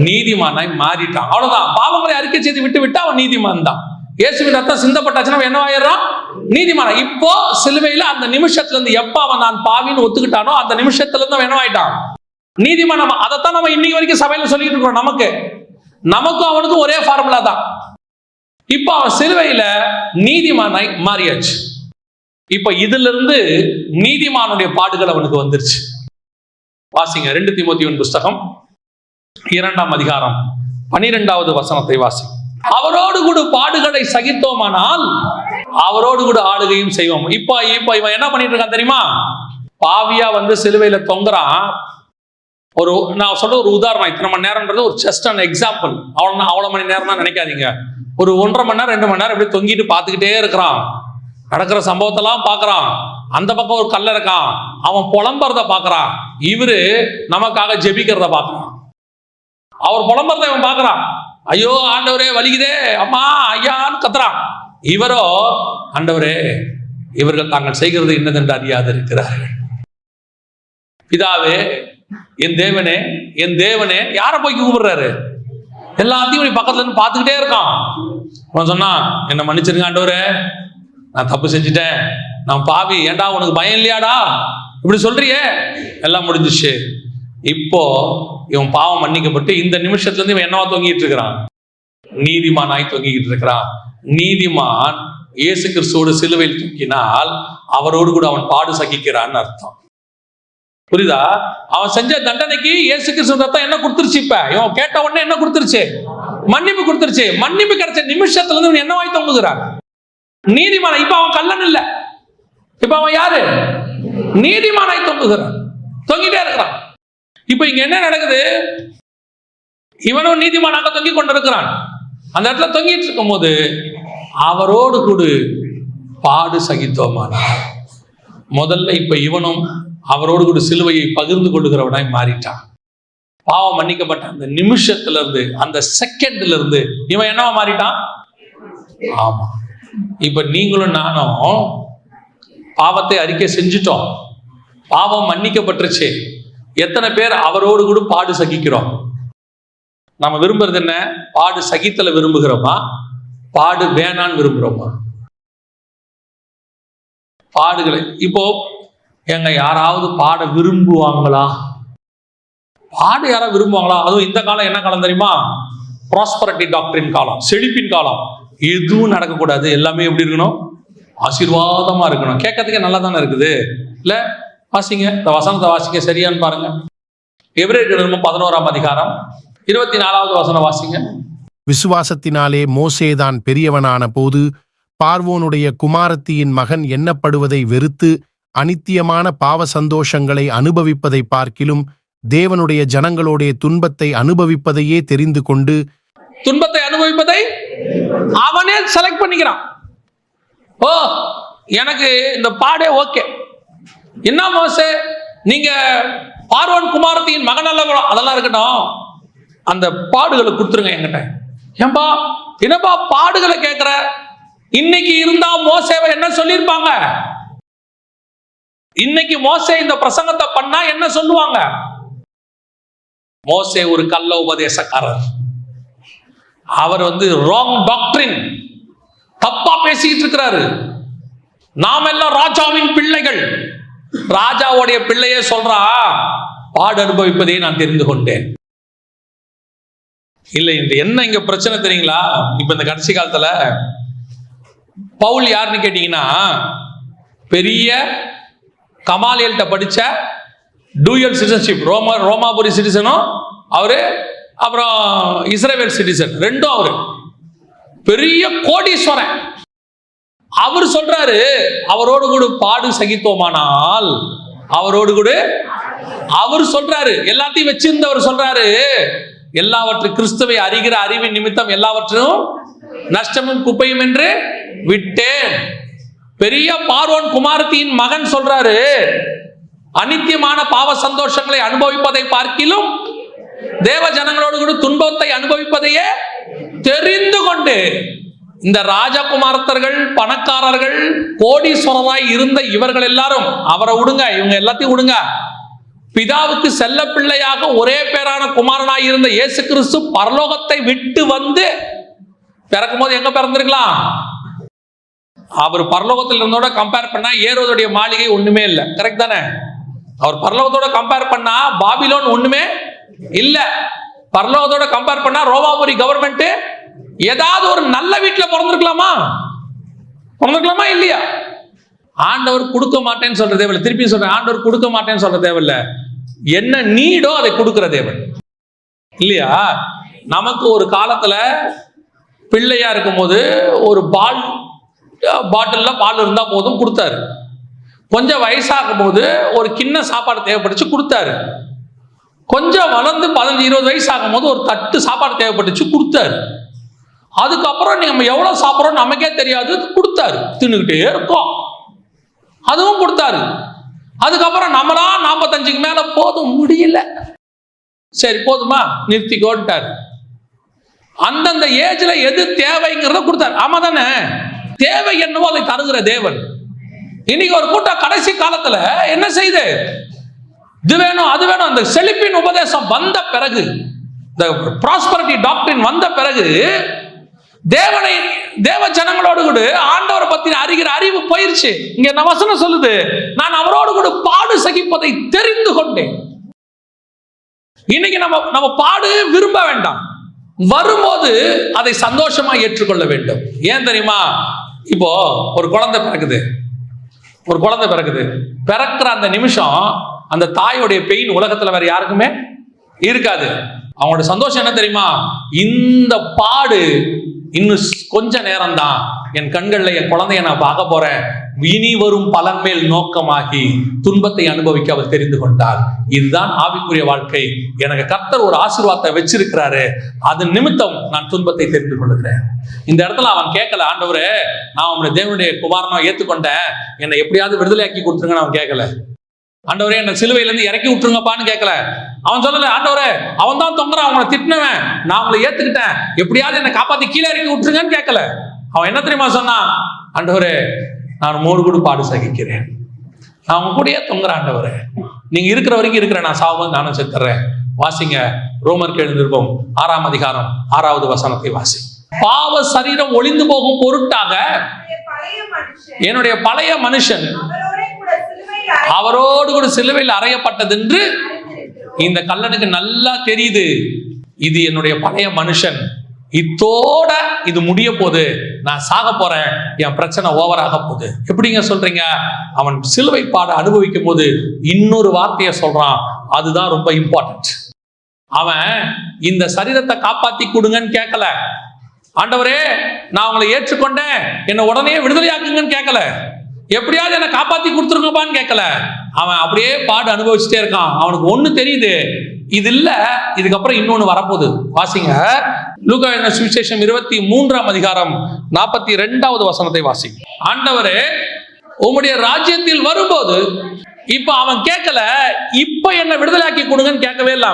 நீதிமானாய் மாறிட்டான். அவ்வளவுதான். பாவங்களை அறிக்கை செய்து விட்டு விட்டா அவன் நீதிமான் தான். இயேசுவின் ரத்தம் சிந்தப்பட்டாச்சுன்னா என்னவாயிடுறான்? நீதிமான. இப்போ சிலுவையில அந்த நிமிஷத்துல இருந்து எப்ப அவன் நான் பாவின்னு ஒத்துக்கிட்டானோ அந்த நிமிஷத்துல இருந்து அவன் என்னவாயிட்டான்? நீதிமான். அதைத்தான் நம்ம இன்னைக்கு வரைக்கும் சபையில சொல்லிட்டு இருக்கோம். நமக்கு நமக்கும் அவனுக்கும் ஒரே ஃபார்முலா தான். இப்ப அவன் சிலுவையில நீதிமானாய் மாறியாச்சு. இப்ப இதுல இருந்து நீதிமானுடைய பாடுகள் அவனுக்கு வந்துருச்சு. வாசிங்க 2 தீமோத்தேயுவின் புஸ்தகம் 2ஆம் அதிகாரம் 12வது வசனத்தை வாசிங்க. அவரோடு கூட பாடுகளை சகித்தோமானால் அவரோடு கூட ஆளுகையும் செய்வோம். இப்ப இவன் என்ன பண்ணிட்டு இருக்கான் தெரியுமா? பாவியா வந்து சிலுவையில தொங்குறான். நான் சொல்ற ஒரு உதாரணம், இத்தனை மணி நேரம்ன்றது ஒரு ஜஸ்ட் அன் எக்ஸாம்பிள். அவ்வளவு மணி நேரம் தான் நினைக்காதீங்க. ஒரு 1.5 மணி நேரம் 2 மணி நேரம் இப்படி தொங்கிட்டு பார்த்துக்கிட்டே இருக்கிறான். நடக்கிற சம்பவத்தெல்லாம் பார்க்கறான். அந்த பக்கம் ஒரு கல்ல இருக்கான், அவன் புலம்புறத பார்க்கறான். இவரு நமக்காக ஜெபிக்கிறத பார்க்கறான். அவர் புலம்புறத இவன் பார்க்கறான். ஐயோ ஆண்டவரே வலிக்குதே, அம்மா ஐயான்னு கத்துறான். இவரோ, ஆண்டவரே இவர்கள் தாங்கள் செய்கிறது என்னதென்று அறியாது இருக்கிறார்கள். பிதாவே, என் தேவனே, என் தேவனே, யாரை போய் கூப்பிடுறாரு? எல்லாத்தையும் பக்கத்துல இருந்து பார்த்துக்கிட்டே இருக்கான். அவன் சொன்னான், என்ன மன்னிச்சிருங்க ஆண்டவரே, நான் தப்பு செஞ்சுட்டேன், நான் பாவி, ஏண்டா உனக்கு பயம் இல்லையாடா இப்படி சொல்றியே? எல்லாம் முடிஞ்சிச்சு. இப்போ இவன் பாவம் மன்னிக்கப்பட்டு இந்த நிமிஷத்துல இருந்து இவன் என்னவா தொங்கிட்டு இருக்கிறான்? நீதிமானாய் தொங்கிக்கிட்டு இருக்கிறான். நீதிமான் இயேசு கிறிஸ்துவோடு சிலுவையில் தூக்கினால் அவரோடு கூட அவன் பாடு சகிக்கிறான்னு அர்த்தம். புரியுதா? அவன் செஞ்ச தண்டனைக்கு இயேசு கிறிஸ்து ரத்தம் என்ன கொடுத்துருச்சு? இப்ப இவன் கேட்ட உடனே என்ன கொடுத்துருச்சு? மன்னிப்பு கொடுத்துருச்சு. மன்னிப்பு கிடைச்ச நிமிஷத்துல இருந்து என்னவாய் தொங்குகிறான்? நீதிமான. இப்ப அவன் கல்லன் இல்ல, இப்ப அவன் யாரு? நீதிமானாய் தொங்குகிறான், தொங்கிட்டே இருக்கிறான். இப்ப இங்க என்ன நடக்குது? இவனும் நீதிமானாக தொங்கி கொண்டிருக்கிறான். அந்த இடத்துல தொங்கிட்டு இருக்கும் போது அவரோடு கூட பாடு சகித்தோமானார். முதல்ல இப்ப இவனும் அவரோடு கூட சிலுவையை பகிர்ந்து கொள்ளுகிறவனாய் மாறிட்டான். பாவம் மன்னிக்கப்பட்ட அந்த நிமிஷத்துல இருந்து, அந்த செகண்ட்ல இருந்து இவன் என்னவா மாறிட்டான்? ஆமா, இப்ப நீங்களும் நானும் பாவத்தை அறிக்கை செஞ்சுட்டோம், பாவம் மன்னிக்கப்பட்டுருச்சு. எத்தனை பேர் அவரோடு கூட பாடு சகிக்கிறோம்? நம்ம விரும்புறது என்ன? பாடு சகித்தல விரும்புகிறோமா, பாடு வேணான்னு விரும்புகிறோமா? பாடுகளை இப்போ எங்க யாராவது பாட விரும்புவாங்களா? பாடு யாராவது விரும்புவாங்களா? அதுவும் இந்த காலம் என்ன காலம் தெரியுமா? ப்ராஸ்பரிட்டி டாக்டரின் காலம், செழிப்பின் காலம். எதுவும் நடக்கக்கூடாது, எல்லாமே எப்படி இருக்கணும்? ஆசீர்வாதமா இருக்கணும். கேட்கறதுக்கே நல்லா தானே இருக்குது இல்ல? வாசிங்க, இந்த வசனத்தை வாசிங்க, சரியான்னு பாருங்க. எபிரேயர் 11ஆம் அதிகாரம் 24வது வசனம் வாசிங்க. விசுவாசத்தினாலே மோசேதான் பெரியவனான போது பார்வோனுடைய குமாரத்தியின் மகன் எண்ணப்படுவதை வெறுத்து அநித்தியமான பாவ சந்தோஷங்களை அனுபவிப்பதை பார்க்கிலும் தேவனுடைய ஜனங்களோடைய துன்பத்தை அனுபவிப்பதையே தெரிந்து கொண்டு, துன்பத்தை அனுபவிப்பதை அவனே செலக்ட் பண்ணிக்கிறான். ஓ, எனக்கு இந்த பாடே ஓகே. என்ன மோசே, நீங்க பார்வோன் குமாரத்தியின் மகன் அல்ல, அதெல்லாம் இருக்கட்டும், அந்த பாடுகளை கொடுத்துருங்க என்கிட்ட. ஏன்பா என்னப்பா பாடுகளை கேட்கிற? இன்னைக்கு இருந்தா மோசேவை என்ன சொல்லியிருப்பாங்க? இன்னைக்கு மோசே இந்த பிரசங்கத்தை பண்ணா என்ன சொல்லுவாங்க? மோசே ஒரு கள்ள உபதேசக்காரர், அவர் ராங் டாக்டரின், தப்பா பேசிக்கிட்டு இருக்கிறாரு. நாம் எல்லாம் ராஜாவின் பிள்ளைகள். ராஜாவுடைய பிள்ளையே சொல்றா, பாடு அனுபவிப்பதை நான் தெரிந்து கொண்டேன். இல்ல, இந்த என்ன இங்க பிரச்சனை தெரியுங்களா? இப்ப இந்த கடைசி காலத்துல பவுல் யாருன்னு கேட்டீங்கன்னா, பெரிய கமாலியல்கிட்ட படிச்ச டூயல் சிட்டிசன்ஷிப், ரோமாபுரி சிட்டிசனும் அவரு, அப்புறம் இஸ்ரேல் சிட்டிசன் ரெண்டும் அவரு. பெரிய கோடீஸ்வரன். அவர் சொல்றாரு, அவரோடு கூட பாடு சகித்தோமானால் அவரோடு கூட, அவர் சொல்றாரு, எல்லாத்தையும் வச்சிருந்தவர் சொல்றாரு, எல்லாவற்றும் கிறிஸ்துவை அறிகிற அறிவின் நிமித்தம் எல்லாவற்றும் நஷ்டமும் குப்பையும் என்று விட்டேன். பெரிய பார்வோன் குமாரத்தியின் மகன் சொல்றாரு, அநித்தியமான பாவ சந்தோஷங்களை அனுபவிப்பதை பார்க்கிலும் தேவ ஜனங்களோடு கூட துன்பத்தை அனுபவிப்பதையே தெரிந்து கொண்டு, இந்த ராஜகுமாரத்தர்கள், பணக்காரர்கள், கோடீஸ்வரராய் இருந்த இவர்கள் எல்லாரும், அவரை விடுங்க, இவங்க எல்லாத்தையும் விடுங்க, பிதாவுக்கு செல்ல பிள்ளையாக ஒரே பேரான குமாரனாய் இருந்த இயேசு கிறிஸ்து பரலோகத்தை விட்டு வந்து பிறக்கும் போது எங்க பிறந்திருக்கலாம்? அவர் பரலோகத்தில் இருந்தோட கம்பேர் பண்ணா ஏரோதுடைய மாளிகை ஒண்ணுமே இல்லை. கரெக்ட் தானே? அவர் பரலோகத்தோட கம்பேர் பண்ணா பாபிலோன் ஒண்ணுமே இல்ல. பரலோகத்தோட கம்பேர் பண்ணா ரோமாபுரி கவர்மெண்ட் ஏதாவது ஒரு நல்ல வீட்டுல பிறந்திருக்கலாமா இல்லையா? ஆண்டவர் கொடுக்க மாட்டேன்னு சொல்ற தேவையில்லை. திருப்பி சொல்றேன், ஆண்டவர் கொடுக்க மாட்டேன்னு சொல்ற தேவையில்லை. என்ன நீடோ அதை கொடுக்கிற தேவன் இல்லையா? நமக்கு ஒரு காலத்துல பிள்ளையா இருக்கும் போது ஒரு பாட்டில்ல பால் இருந்தா போதும் கொடுத்தாரு. கொஞ்சம் வயசாகும் போது ஒரு கிண்ண சாப்பாடு தேவைப்பட்டுச்சு கொடுத்தாரு. கொஞ்சம் வளர்ந்து 15-20 வயசு ஆகும் போது ஒரு தட்டு சாப்பாடு தேவைப்பட்டுச்சு கொடுத்தாரு. அதுக்கப்புறம் நம்ம எவ்வளவு சாப்பிட்றோம் நமக்கே தெரியாது, கொடுத்தாரு. தின்னுக்கிட்டே இருக்கோம், அதுவும் கொடுத்தாரு. அதுக்கப்புறம் நம்மளா 45க்கு மேல போதும் முடியல, சரி போதுமா நிறுத்திக்கோட்டாரு. அந்தந்த ஏஜ்ல எது தேவைங்கிறத கொடுத்தாரு. ஆமா தானே? தேவை என்னவோ அதை தருகிற தேவன். இன்னைக்கு ஒரு கூட்டம் கடைசி காலத்துல என்ன செய்யுது? இது வேணும் அது வேணும். அந்த செழிப்பின் உபதேசம் வந்த பிறகு, இந்த ப்ராஸ்பரிட்டி டாக்டரின் வந்த பிறகு தேவ ஜனங்களோடு கூட ஆண்டவரை பத்தி அறிகிற அறிவு போயிருச்சு. இங்க நம்ம வசனம் சொல்லுது, நான் அவரோடு கூட பாடு சகிப்பதை தெரிந்து கொண்டேன். இன்னைக்கு நம்ம பாடு விரும்ப வேண்டாம், வரும்போது அதை சந்தோஷமா ஏற்றுக்கொள்ள வேண்டும். ஏன் தெரியுமா? இப்போ ஒரு குழந்தை பிறக்குது, பிறக்கிற அந்த நிமிஷம் அந்த தாயோடைய பெயின் உலகத்துல வேற யாருக்குமே இருக்காது. அவங்களோட சந்தோஷம் என்ன தெரியுமா? இந்த பாடு இன்னும் கொஞ்ச நேரம் தான், என் கண்கள்ல என் குழந்தைய நான் பார்க்க போறேன், இனி வரும் பலன் மேல் நோக்கமாகி துன்பத்தை அனுபவிக்க அவர் தெரிந்து கொண்டார். இதுதான் ஆவிக்குரிய வாழ்க்கை. எனக்கு கர்த்தர் ஒரு ஆசீர்வாதத்தை வச்சிருக்கிறாரு, அது நிமித்தம் நான் துன்பத்தை தெரிந்து கொள்ளுகிறேன். இந்த இடத்துல அவன் கேட்கல, ஆண்டவரே நான் உங்களுடைய தேவனுடைய குமாரனை ஏத்துக்கொண்டேன், என்னை எப்படியாவது விடுதலையாக்கி கொடுத்துருங்கன்னு அவன் கேட்கல. ஆண்டவரே என்ன சிலுவையில இருந்து இறக்கி விட்டுருங்கப்பான்னு கேட்கல. அவன் சொல்லல, ஆண்டவரே அவன் தான் தொங்குறான், அவனை திட்டினவன், நான் அவங்களை ஏத்துக்கிட்டேன், எப்படியாவது என்னை காப்பாத்தி கீழே இறக்கி விட்டுருங்கன்னு கேட்கல. அவன் என்ன தெரியுமா சொன்னான்? ஆண்டவரே நான் உமோடு கூட பாடு சகிக்கிறேன், நான் உங்க கூடயே தொங்குறேன், ஆண்டவரே நீங்க இருக்கிற வரைக்கும் இருக்கிறேன், நான் சாவும் நானும் செத்துறேன். வாசிங்க ரோமர் எழுந்திருப்போம் 6ஆம் அதிகாரம் 6வது வசனத்தை வாசி. பாவ சரீரம் ஒளிந்து போகும் பொருட்டாக என்னுடைய பழைய மனுஷன் அவரோடு கூட சிலுவையில் அறையப்பட்டது என்று இந்த கல்லனுக்கு நல்லா தெரியுது. இது என்னுடைய பழைய மனுஷன், இத்தோட இது முடிய போகுது, நான் சாக போறேன், என் பிரச்சனை ஓவராக போகுது. எப்படிங்க சொல்றீங்க? அவன் சிலுவை பாட அனுபவிக்கும் போது இன்னொரு வார்த்தையை சொல்றான், அதுதான் ரொம்ப இம்பார்ட்டன்ட். அவன் இந்த சரீரத்தை காப்பாத்தி கொடுங்கன்னு கேட்கல, ஆண்டவரே நான் உங்களை ஏற்றுக்கொண்டேன் என்னை உடனே விடுதலையாக்குங்கன்னு கேட்கல, எப்படியாவது என்னை காப்பாத்தி கொடுத்துருங்கப்பான்னு கேட்கல. அவன் அப்படியே பாடு அனுபவிச்சுட்டே இருக்கான். அவனுக்கு ஒண்ணு தெரியுது, இது இல்ல, இதுக்கப்புறம் இன்னொன்னு வரப்போகுது. வாசிங்க லூக்கா எழுதின சுவிசேஷம் 23ஆம் அதிகாரம் 42வது வசனத்தை வாசிங்க. ஆண்டவரே உம்முடைய ராஜ்யத்தில் வரும்போது, இப்ப அவன் கேட்கல இப்ப என்ன விடுதலையாக்கி கொடுங்கன்னு கேட்கவே இல்லை.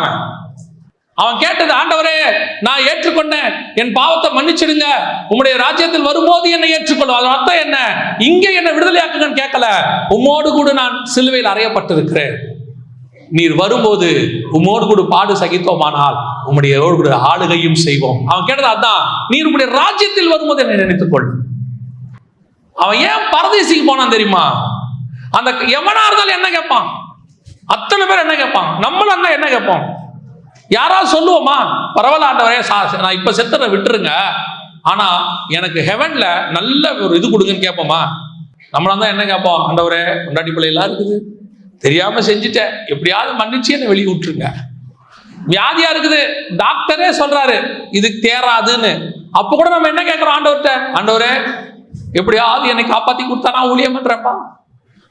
அவன் கேட்டது, ஆண்டவரே நான் ஏற்றுக்கொண்டேன், என் பாவத்தை மன்னிச்சிடுங்க, உம்முடைய ராஜ்யத்தில் வரும்போது என்னை ஏற்றுக்கொள்ளும். அதன் அர்த்தம் என்ன? இங்கே என்ன விடுதலையாக்குங்கன்னு கேட்கல, உம்மோடு கூட நான் சிலுவையில் அறையப்பட்டிருக்கிறேன், நீர் வரும்போது உம்மோடு கூட பாடு சகித்தோமானால் உம்முடைய கூட ஆளுகையும் செய்வோம். அவன் கேட்டது அதான், நீர் உம்முடைய ராஜ்யத்தில் வரும்போது என்னை நினைத்துக்கொள். அவன் ஏன் பரதேசிக்கு போனான் தெரியுமா? அந்த எவனா இருந்தாலும் என்ன கேட்பான்? அத்தனை பேர் என்ன கேட்பான்? நம்மள என்ன கேட்போம்? யாராவது சொல்லுவோமா, பரவாயில்ல ஆண்டவரே நான் இப்ப செத்துற விட்டுருங்க, ஆனா எனக்கு ஹெவன்ல நல்ல ஒரு இது கொடுங்கன்னு கேட்போமா? நம்மளா தான் என்ன கேட்போம்? ஆண்டவரே கொண்டாடி பிள்ளைலாம் இருக்குது, தெரியாம செஞ்சுட்டேன், எப்படியாவது மன்னிச்சு என்ன வெளியே விட்டுருங்க. வியாதியா இருக்குது, டாக்டரே சொல்றாரு இதுக்கு தேராதுன்னு, அப்ப கூட நம்ம என்ன கேட்கிறோம் ஆண்டவர்கிட்ட? ஆண்டவரே எப்படியாவது என்னை காப்பாத்தி கொடுத்தா நான் ஊழியம் பண்றேன்ப்பா.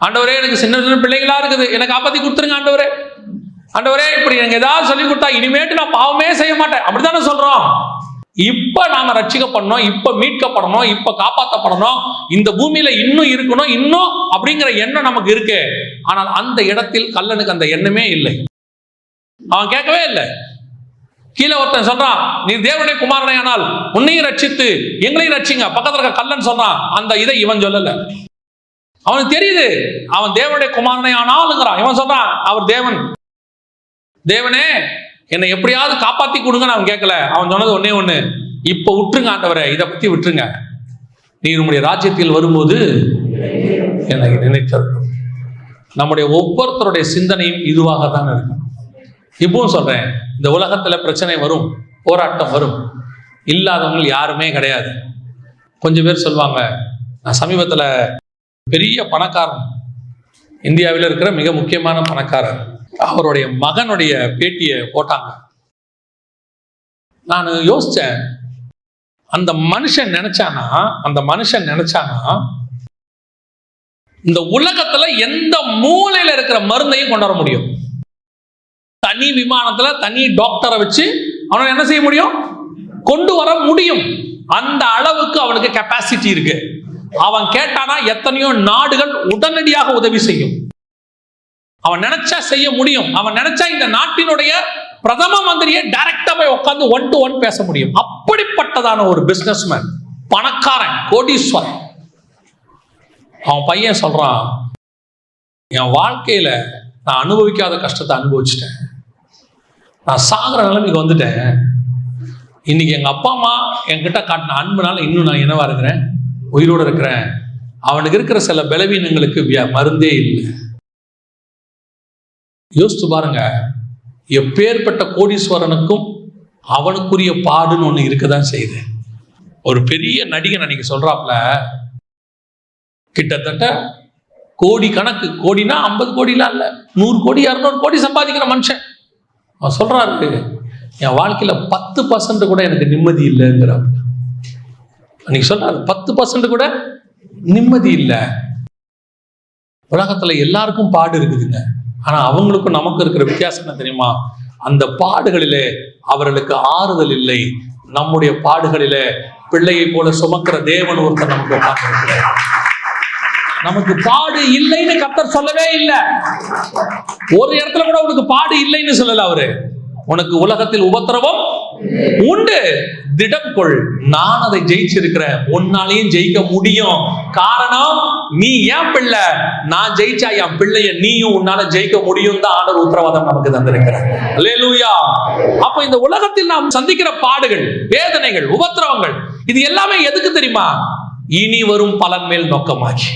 ஆண்டவரே எனக்கு சின்ன சின்ன பிள்ளைகளா இருக்குது, என்னை காப்பாத்தி கொடுத்துருங்க ஆண்டவரே. ஆண்டவரே இப்படி எனக்கு ஏதாவது சொல்லி கொடுத்தா இனிமேட்டு நான் பாவமே செய்ய மாட்டேன், அப்படித்தானே சொல்றோம். இப்ப நாம ரட்சிக்கப்படணும், இப்ப மீட்கப்படணும், இப்ப காப்பாற்றப்படணும், இந்த பூமியில இன்னும் இருக்கணும், இன்னும் அப்படிங்கிற எண்ணம் நமக்கு இருக்கு. ஆனால் அந்த இடத்தில் கல்லனுக்கு அந்த எண்ணமே இல்லை. அவன் கேட்கவே இல்லை. கீழே ஒருத்தன் சொல்றான், நீ தேவனுடைய குமாரனை ஆனால் உன்னையும் ரட்சித்து எங்களையும் ரட்சிங்க, பக்கத்துல இருக்க கல்லன் சொல்றான். அந்த இதை இவன் சொல்லல. அவனுக்கு தெரியுது அவன் தேவனுடைய குமாரனை ஆனாலுங்கிறான். இவன் சொல்றான் அவர் தேவனே என்னை எப்படியாவது காப்பாத்தி கொடுங்கன்னு அவன் கேட்கல. அவன் சொன்னது ஒன்னே ஒண்ணு, இப்ப விட்டுருங்க ஆண்டவரை, இதை பத்தி விட்டுருங்க, நீர் உம்முடைய ராஜ்யத்தில் வரும்போது என்னை நினைத்தருளும். நம்முடைய ஒவ்வொருத்தருடைய சிந்தனையும் இதுவாக தான் இருக்கணும். இப்பவும் சொல்றேன், இந்த உலகத்துல பிரச்சனை வரும், போராட்டம் வரும், இல்லாதவங்க யாருமே கிடையாது. கொஞ்சம் பேர் சொல்லுவாங்க, நான் சமீபத்துல பெரிய பணக்காரன், இந்தியாவில் இருக்கிற மிக முக்கியமான பணக்காரர், அவருடைய மகனுடைய பேட்டியை போட்டாங்க. நான் யோசிச்சேன், அந்த மனுஷன் நினைச்சானா இந்த உலகத்துல எந்த மூலையில இருக்கிற மருந்தையும் கொண்டு வர முடியும். தனி விமானத்துல தனி டாக்டரை வச்சு அவனை என்ன செய்ய முடியும்? கொண்டு வர முடியும். அந்த அளவுக்கு அவனுக்கு கெப்பாசிட்டி இருக்கு. அவன் கேட்டானா எத்தனையோ நாடுகள் உடனடியாக உதவி செய்யும். அவன் நினைச்சா செய்ய முடியும். அவன் நினைச்சா இந்த நாட்டினுடைய பிரதம மந்திரியை டைரக்டா போய் உட்கார்ந்து 1 to 1 பேச முடியும். அப்படிப்பட்டதான ஒரு பிசினஸ்மேன், பணக்காரன், கோடீஸ்வரன். அவன் பையன் சொல்றான், என் வாழ்க்கையில நான் அனுபவிக்காத கஷ்டத்தை அனுபவிச்சுட்டேன், நான் சாகுற நிலைமைக்கு வந்துட்டேன். இன்னைக்கு எங்க அப்பா அம்மா என்கிட்ட காட்டின அன்புனால இன்னும் நான் என்னவா இருக்கிறேன்? உயிரோடு இருக்கிறேன். அவனுக்கு இருக்கிற சில பலவீனங்களுக்கு மருந்தே இல்லை. யோசிச்சு பாருங்க, எப்பேற்பட்ட கோடீஸ்வரனுக்கும் அவனுக்குரிய பாடுன்னு ஒண்ணு இருக்கதான் செய்யுது. ஒரு பெரிய நடிகன் அன்னைக்கு சொல்றாப்ல, கிட்டத்தட்ட கோடி கணக்கு, கோடினா 50 கோடிலாம் இல்ல, 100 கோடி 200 கோடி சம்பாதிக்கிற மனுஷன். அவன் சொல்றாரு, என் வாழ்க்கையில 10% கூட எனக்கு நிம்மதி இல்லைங்கிற. அன்னைக்கு சொல்றாரு, 10% கூட நிம்மதி இல்லை. உலகத்துல எல்லாருக்கும் பாடு இருக்குதுங்க. ஆனா அவங்களுக்கும் நமக்கு இருக்கிற வித்தியாசம் என்ன தெரியுமா? அந்த பாடுகளிலே அவர்களுக்கு ஆறுதல் இல்லை. நம்முடைய பாடுகளிலே பிள்ளையை போல சுமக்கிற தேவன் ஒருத்தர் நமக்கு உட்கார்ந்திருக்கிறார். நமக்கு பாடு இல்லைன்னு கர்த்தர் சொல்லவே இல்லை. ஒரு இடத்துல கூட உனக்கு பாடு இல்லைன்னு சொல்லல அவரு. உனக்கு உலகத்தில் உபத்திரவம் உண்டு, திடம் கொள், நான் அதை ஜெயிச்சிருக்கிறேன், உன்னாலையும் ஜெயிக்க முடியும். காரணம், நீ ஏன் பிள்ளை, நான் ஜெயிச்சா என் பிள்ளைய நீயும் உன்னால ஜெயிக்க முடியும் தான் ஆண்டவர் உத்தரவாதம் நமக்கு தந்திருக்கிறார். அல்லேலூயா. அப்ப இந்த உலகத்தில் நாம் சந்திக்கிற பாடுகள், வேதனைகள், உபத்திரவங்கள், இது எல்லாமே எதுக்கு தெரியுமா? இனி வரும் பலன் மேல் நோக்கமாகி.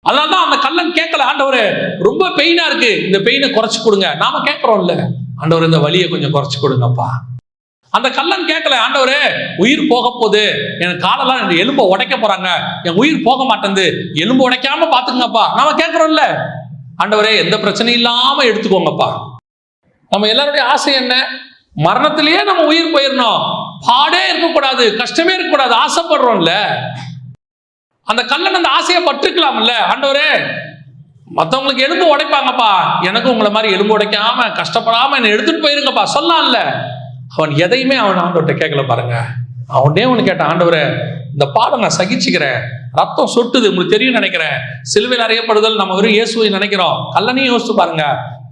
அதனாலதான் அந்த கள்ளன் கேட்கல, ஆண்டவரே ரொம்ப பெயினா இருக்கு, இந்த பெயினை குறைச்சு கொடுங்க. நாம கேட்கிறோம்ல, ஆண்டவர் இந்த வலியை கொஞ்சம் குறைச்சு கொடுங்கப்பா. அந்த கள்ளன் கேட்கல, ஆண்டவரே உயிர் போக போகுது, எனக்கு காலெல்லாம் இந்த எலும்பை உடைக்க போறாங்க, என் உயிர் போக மாட்டேங்குது, எலும்பு உடைக்காம பாத்துங்கப்பா. நாம கேட்கிறோம்ல, ஆண்டவரே எந்த பிரச்சனையும் இல்லாம எடுத்துக்கோங்கப்பா. நம்ம எல்லாருடைய ஆசை என்ன? மரணத்திலேயே நம்ம உயிர் போயிடணும், பாடே இருக்கக்கூடாது, கஷ்டமே இருக்கக்கூடாது, ஆசைப்படுறோம்ல. அந்த கள்ளன் அந்த ஆசையை பற்றுக்கலாம்ல. ஆண்டவரே மற்றவங்களுக்கு எலும்பு உடைப்பாங்கப்பா, எனக்கு உங்களை மாதிரி எலும்பு உடைக்காம கஷ்டப்படாம என்ன எடுத்துட்டு போயிருங்கப்பா சொல்லலாம்ல. அவன் எதையுமே அவன் ஆண்டவர்கிட்ட கேட்கல பாருங்க. அவனே ஒன்று கேட்டான், ஆண்டவரே இந்த பாடம் நான் சகிச்சுக்கிறேன், ரத்தம் சொட்டுது, உங்களுக்கு தெரியும் நினைக்கிறேன், சிலுவையில் அறையப்படுதல் நம்ம வெறும் இயேசுவை நினைக்கிறோம். கல்லனையும் யோசிச்சு பாருங்க,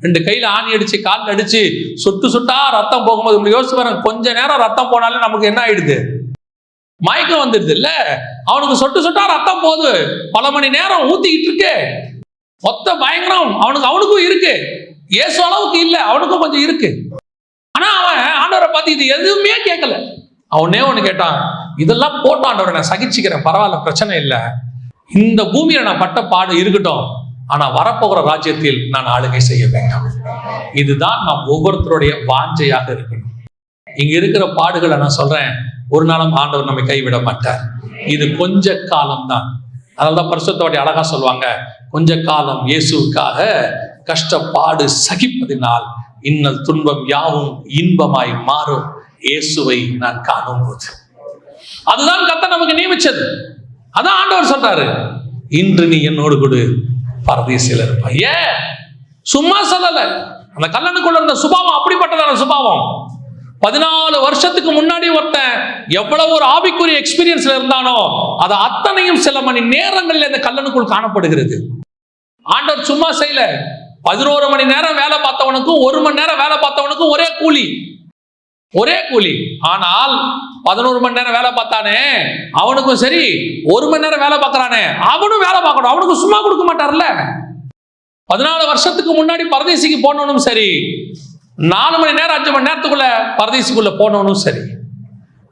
2 கையில ஆணி அடிச்சு காலில் அடிச்சு சொட்டு சொட்டா ரத்தம் போகும்போது உங்களுக்கு யோசிச்சு பாருங்க, கொஞ்ச நேரம் ரத்தம் போனாலும் நமக்கு என்ன ஆயிடுது? மயக்கம் வந்துடுது இல்ல. அவனுக்கு சொட்டு சொட்டா ரத்தம் போகுது, பல மணி நேரம் ஊத்திக்கிட்டு இருக்கு, மொத்த பயங்கரம் அவனுக்கும் இருக்கு. இயேசு அளவுக்கு இல்ல, அவனுக்கும் கொஞ்சம் இருக்கு. ஆனா அவன் ஆண்டவரை பார்த்து இது எதுவுமே கேட்கல. அவனே ஒண்ணு கேட்டான், இதெல்லாம் போட்டு ஆண்டவரை நான் சகிச்சுக்கிறேன், பரவாயில்ல, பிரச்சனை இல்லை, இந்த பூமியில நான் பட்ட பாடு இருக்கட்டும், ஆனா வரப்போகிற ராஜ்யத்தில் நான் ஆளுகை செய்ய வேண்டாம். இதுதான் நாம் ஒவ்வொருத்தருடைய வாஞ்சையாக இருக்கணும். இங்க இருக்கிற பாடுகளை நான் சொல்றேன், ஒரு நாளும் ஆண்டவர் நம்மை கைவிட மாட்டார். இது கொஞ்ச காலம் தான். அதனால்தான் பரிசுத்தவாடி அழகா சொல்லுவாங்க, கொஞ்ச காலம் இயேசுவுக்காக கஷ்டப்பாடு சகிப்பதினால் இன்னல் துன்பம் யாவும் இன்பமாய் மாறும் இயேசுவை நான் காணும் போது. அதுதான் கர்த்தர் நமக்கு நியமிச்சது. அதான் ஆண்டவர் சொல்றாரு, இன்று நீ என்னோடு கூட பரதீசில் இருப்பாய். ஏன் சும்மா சொல்லல. அந்த கல்லனுக்குள்ள இருந்த சுபாவம் அப்படிப்பட்டதான சுபாவம். 14 வருஷத்துக்கு முன்னாடி ஒருத்தன் எவ்வளவு ஒரு ஆவிக்குரிய எக்ஸ்பீரியன்ஸ்ல இருந்தானோ அது அத்தனையும் சில மணி நேரங்களில் இந்த கல்லனுக்குள் காணப்படுகிறது. ஆண்டவர் சும்மா செய்யல. 11 மணி நேரம் வேலை பார்த்தவனுக்கும் 1 மணி நேரம் வேலை பார்த்தவனுக்கும் ஒரே கூலி. ஆனால் 11 மணி நேரம் வேலை பார்த்தானே அவனுக்கும் சரி, 1 மணி நேரம் வேலை பார்க்கறானே அவனும் வேலை பார்க்கணும், அவனுக்கு சும்மா கொடுக்க மாட்டார்ல. 14 வருஷத்துக்கு முன்னாடி பரதேசிக்கு போனவனும் சரி, 4 மணி நேரம் 5 மணி நேரத்துக்குள்ள பரதேசிக்குள்ள போனவனும் சரி,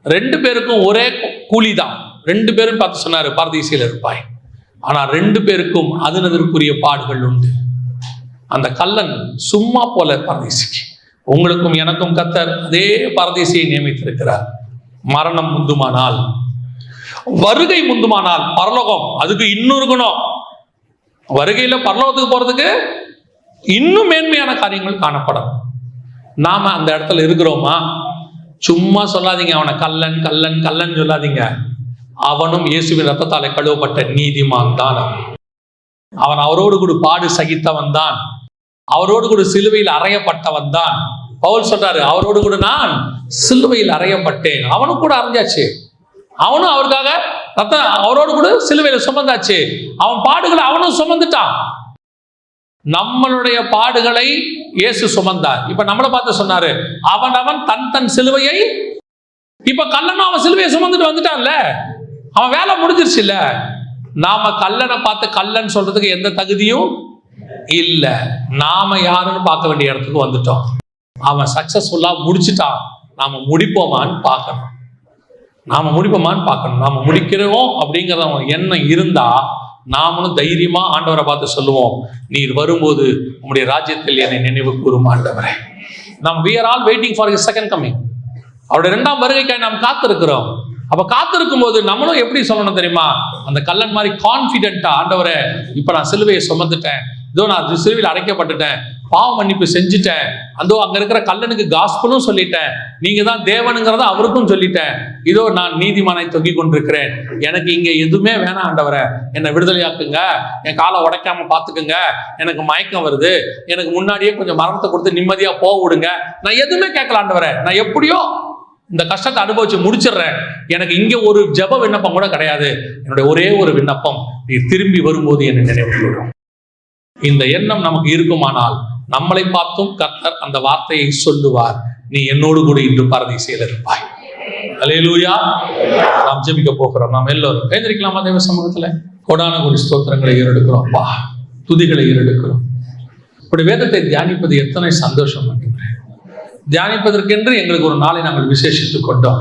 2 பேருக்கும் ஒரே கூலி தான். 2 பேரும் பார்த்து சொன்னாரு, பரதேசியில் இருப்பாய். ஆனா 2 பேருக்கும் அதனதற்குரிய பாடுகள் உண்டு. அந்த கல்லன் சும்மா போல பரதேசிக்கு, உங்களுக்கும் எனக்கும் கர்த்தர் அதே பரதீசியை நியமித்திருக்கிறார். மரணம் முந்துமானால், வருகை முந்துமானால், பரலோகம் அதுக்கு இன்னும் இருக்கணும். வருகையில பரலோகத்துக்கு போறதுக்கு இன்னும் மேன்மையான காரியங்கள் காணப்படும். நாம அந்த இடத்துல இருக்கிறோமா? சும்மா சொல்லாதீங்க, அவனை கல்லன் கல்லன் கல்லன் சொல்லாதீங்க. அவனும் இயேசுவின் ரத்தத்தாலே கழுவப்பட்ட நீதிமான் தான். அவன் அவரோடு கூட பாடு சகித்தவன் தான், அவரோடு கூட சிலுவையில் அறையப்பட்டவன் தான். பவுல் சொல்றாரு, அவரோடு கூட நான் சிலுவையில் அறையப்பட்டேன். அவனும் கூட அறைஞ்சாச்சு, அவனும் அவருக்காக அவரோடு கூட சிலுவையில சுமந்தாச்சு. அவன் பாடுகளை அவனும் சுமந்துட்டான். நம்மளுடைய பாடுகளை இயேசு சுமந்தார். இப்ப நம்மளை பார்த்து சொன்னாரு, அவன் தன் சிலுவையை, இப்ப கல்லனும் அவன் சிலுவையை சுமந்துட்டு வந்துட்டான்ல, அவன் வேலை முடிஞ்சிருச்சு இல்ல. நாம கல்லனை பார்த்து கல்லன் சொல்றதுக்கு எந்த தகுதியும் இல்ல. நாம யாருன்னு பார்க்க வேண்டிய இடத்துக்கு வந்துட்டோம். அவன் சக்சஸ்ஃபுல்லா முடிச்சுட்டான், நாம முடிப்போமான்னு பார்க்கணும். நாம முடிக்கிறோம் அப்படிங்கிற எண்ணம் இருந்தா நாமளும் தைரியமா ஆண்டவரை பார்த்து சொல்லுவோம், நீர் வரும்போது உங்களுடைய ராஜ்யத்தில் என்னை நினைவு கூறும் ஆண்டவரே. we are all waiting for his second coming. அவருடைய இரண்டாம் வருகைக்காய் நாம் காத்திருக்கிறோம். அப்ப காத்திருக்கும் போது நம்மளும் எப்படி சொல்லணும் தெரியுமா? அந்த கல்லன் மாதிரி கான்பிடென்டா, ஆண்டவரே இப்ப நான் சிலுவையை சுமந்துட்டேன், இதோ நான் சிலுவையில் அடைக்கப்பட்டுட்டேன், பாவ மன்னிப்பு செஞ்சுட்டேன், அதோ அங்க இருக்கிற கல்லனுக்கு காஸ்பலும் சொல்லிட்டேன், நீங்க தான் தேவனுங்கிறத அவருக்கும் சொல்லிட்டேன், இதோ நான் நீதிமானை தொங்கிக் கொண்டிருக்கிறேன், எனக்கு இங்க எதுவுமே வேணாம் ஆண்டவரே, என்னை விடுதலையாக்குங்க, என் காலை உடைக்காம பாத்துக்குங்க, எனக்கு மயக்கம் வருது, எனக்கு முன்னாடியே கொஞ்சம் மரணத்தை கொடுத்து நிம்மதியா போக விடுங்க, நான் எதுவுமே கேட்கல ஆண்டவரே, நான் எப்படியோ இந்த கஷ்டத்தை அனுபவிச்சு முடிச்சிடுறேன், எனக்கு இங்க ஒரு ஜெப விண்ணப்பம் கூட கிடையாது, என்னுடைய ஒரே ஒரு விண்ணப்பம், நீ திரும்பி வரும்போது என்னை நினைவு கூறும். இந்த எண்ணம் நமக்கு இருக்குமானால் நம்மளை பார்த்தும் கர்த்தர் அந்த வார்த்தையை சொல்லுவார், நீ என்னோடு கூட இன்று பரதீசையில் இருப்பாய். அல்லேலூயா. நாம் ஜெபிக்க போகிறோம். நாம் எல்லோரும் எழுந்திருக்கலாமா தேவ சமூகத்துல? கோடான கோடி ஸ்தோத்திரங்களை ஏறெடுக்கிறோம் அப்பா, துதிகளை ஏறெடுக்கிறோம். இப்படி வேதத்தை தியானிப்பது எத்தனை சந்தோஷம் பண்ணுகிறேன். தியானிப்பதற்கென்று எங்களுக்கு ஒரு நாளை நாங்கள் விசேஷித்துக் கொண்டோம்.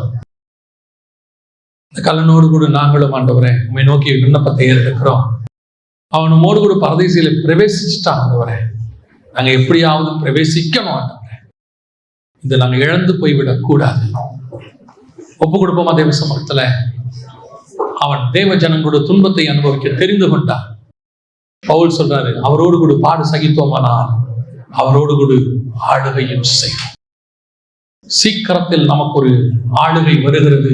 இந்த கல்லனோடு கூட நாங்களும் ஆண்டவரே உம்மை நோக்கி விண்ணப்பத்தை ஏறெடுக்கிறோம். அவனோடு கூட பரதீசையில பிரவேசிச்சுட்டான் ஆண்டவரே, நாங்க எப்படியாவது பிரவேசிக்கணும் ஆண்டவரே, இதை நாங்க இழந்து போய்விடக் கூடாது. ஒப்பு கொடுப்போமா தேவ சமூகத்துல? அவன் தேவ ஜனங்களோட துன்பத்தை அனுபவிக்க தெரிந்து கொண்டான். பவுல் சொல்றாரு, அவரோடு கூட பாடு சகித்தோமானால் அவரோடு கூட ஆளுகையும் செய்யும். சீக்கிரத்தில் நமக்கு ஒரு ஆளுகை வருகிறது.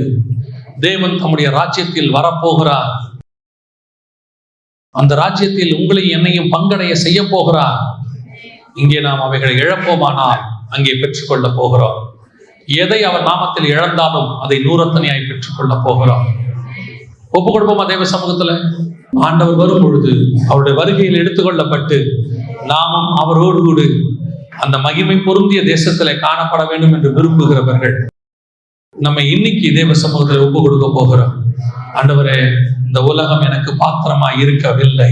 தேவன் தம்முடைய ராஜ்யத்தில் வரப்போகிறார். அந்த ராஜ்யத்தில் உங்களை என்னையும் பங்கடைய செய்ய போகிறார். இங்கே நாம் அவைகளை இழப்போமானால் அங்கே பெற்றுக்கொள்ள போகிறோம். எதை அவர் நாமத்தில் இழந்தாலும் அதை நூறத்தனையாய் பெற்றுக்கொள்ள போகிறோம். ஒப்பு கொடுப்போமா தேவ சமூகத்துல? ஆண்டவர் வரும் பொழுது அவருடைய வருகையில் எடுத்துக்கொள்ளப்பட்டு நாமும் அவரோடு கூட அந்த மகிமை பொருந்திய தேசத்துல காணப்பட வேண்டும் என்று விரும்புகிறவர்கள் நம்ம இன்னைக்கு தேவ சமூகத்தில் ஒப்பு கொடுக்க போகிறோம். ஆண்டவரே, இந்த உலகம் எனக்கு பாத்திரமா இருக்கவில்லை,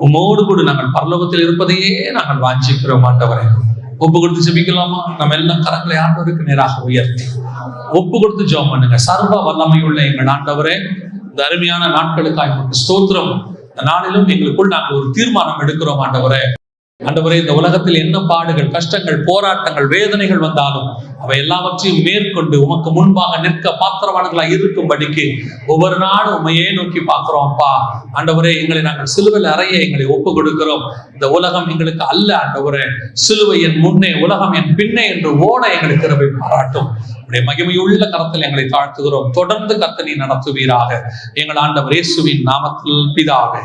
உம்மோடு கூட நாங்கள் பரலோகத்தில் இருப்பதையே நாங்கள் வாஞ்சிக்கிறோம். ஆண்டவரே, ஒப்பு கொடுத்து ஜெபிக்கலாமா? நம்ம எல்லாம் கரங்களை ஆண்டவருக்கு நேராக உயர்த்தி ஒப்பு கொடுத்து ஜெபம் பண்ணுங்க. சர்வ வல்லமையுள்ள எங்கள் ஆண்டவரே, இந்த அருமையான நாட்களுக்காக உங்களுக்கு ஸ்தோத்திரம். இந்த நாளிலும் எங்களுக்குள் நாங்கள் ஒரு தீர்மானம் எடுக்கிறோம். ஆண்டவரே, இந்த உலகத்தில் என்ன பாடுகள், கஷ்டங்கள், போராட்டங்கள், வேதனைகள் வந்தாலும் அவை எல்லாவற்றையும் மேற்கொண்டு உமக்கு முன்பாக நிற்க பாத்திரவான்களா இருக்கும்படிக்கு ஒவ்வொரு நாளும் உண்மையே நோக்கி பார்க்கிறோம். அப்பா ஆண்டவரே, எங்களை நாங்கள் சிலுவையில் அறைய எங்களை ஒப்பு கொடுக்கிறோம். இந்த உலகம் எங்களுக்கு அல்ல ஆண்டவரே, சிலுவை என் முன்னே உலகம் என் பின்னே என்று ஓட எங்களுக்கு கிருபை பாராட்டும். உடைய மகிமையுள்ள கரத்தில் எங்களை தாழ்த்துகிறோம். தொடர்ந்து கர்த்தர் நீர் நடத்துவீராக. எங்கள் ஆண்டவர் இயேசுவின் நாமத்தில் பிதாவே.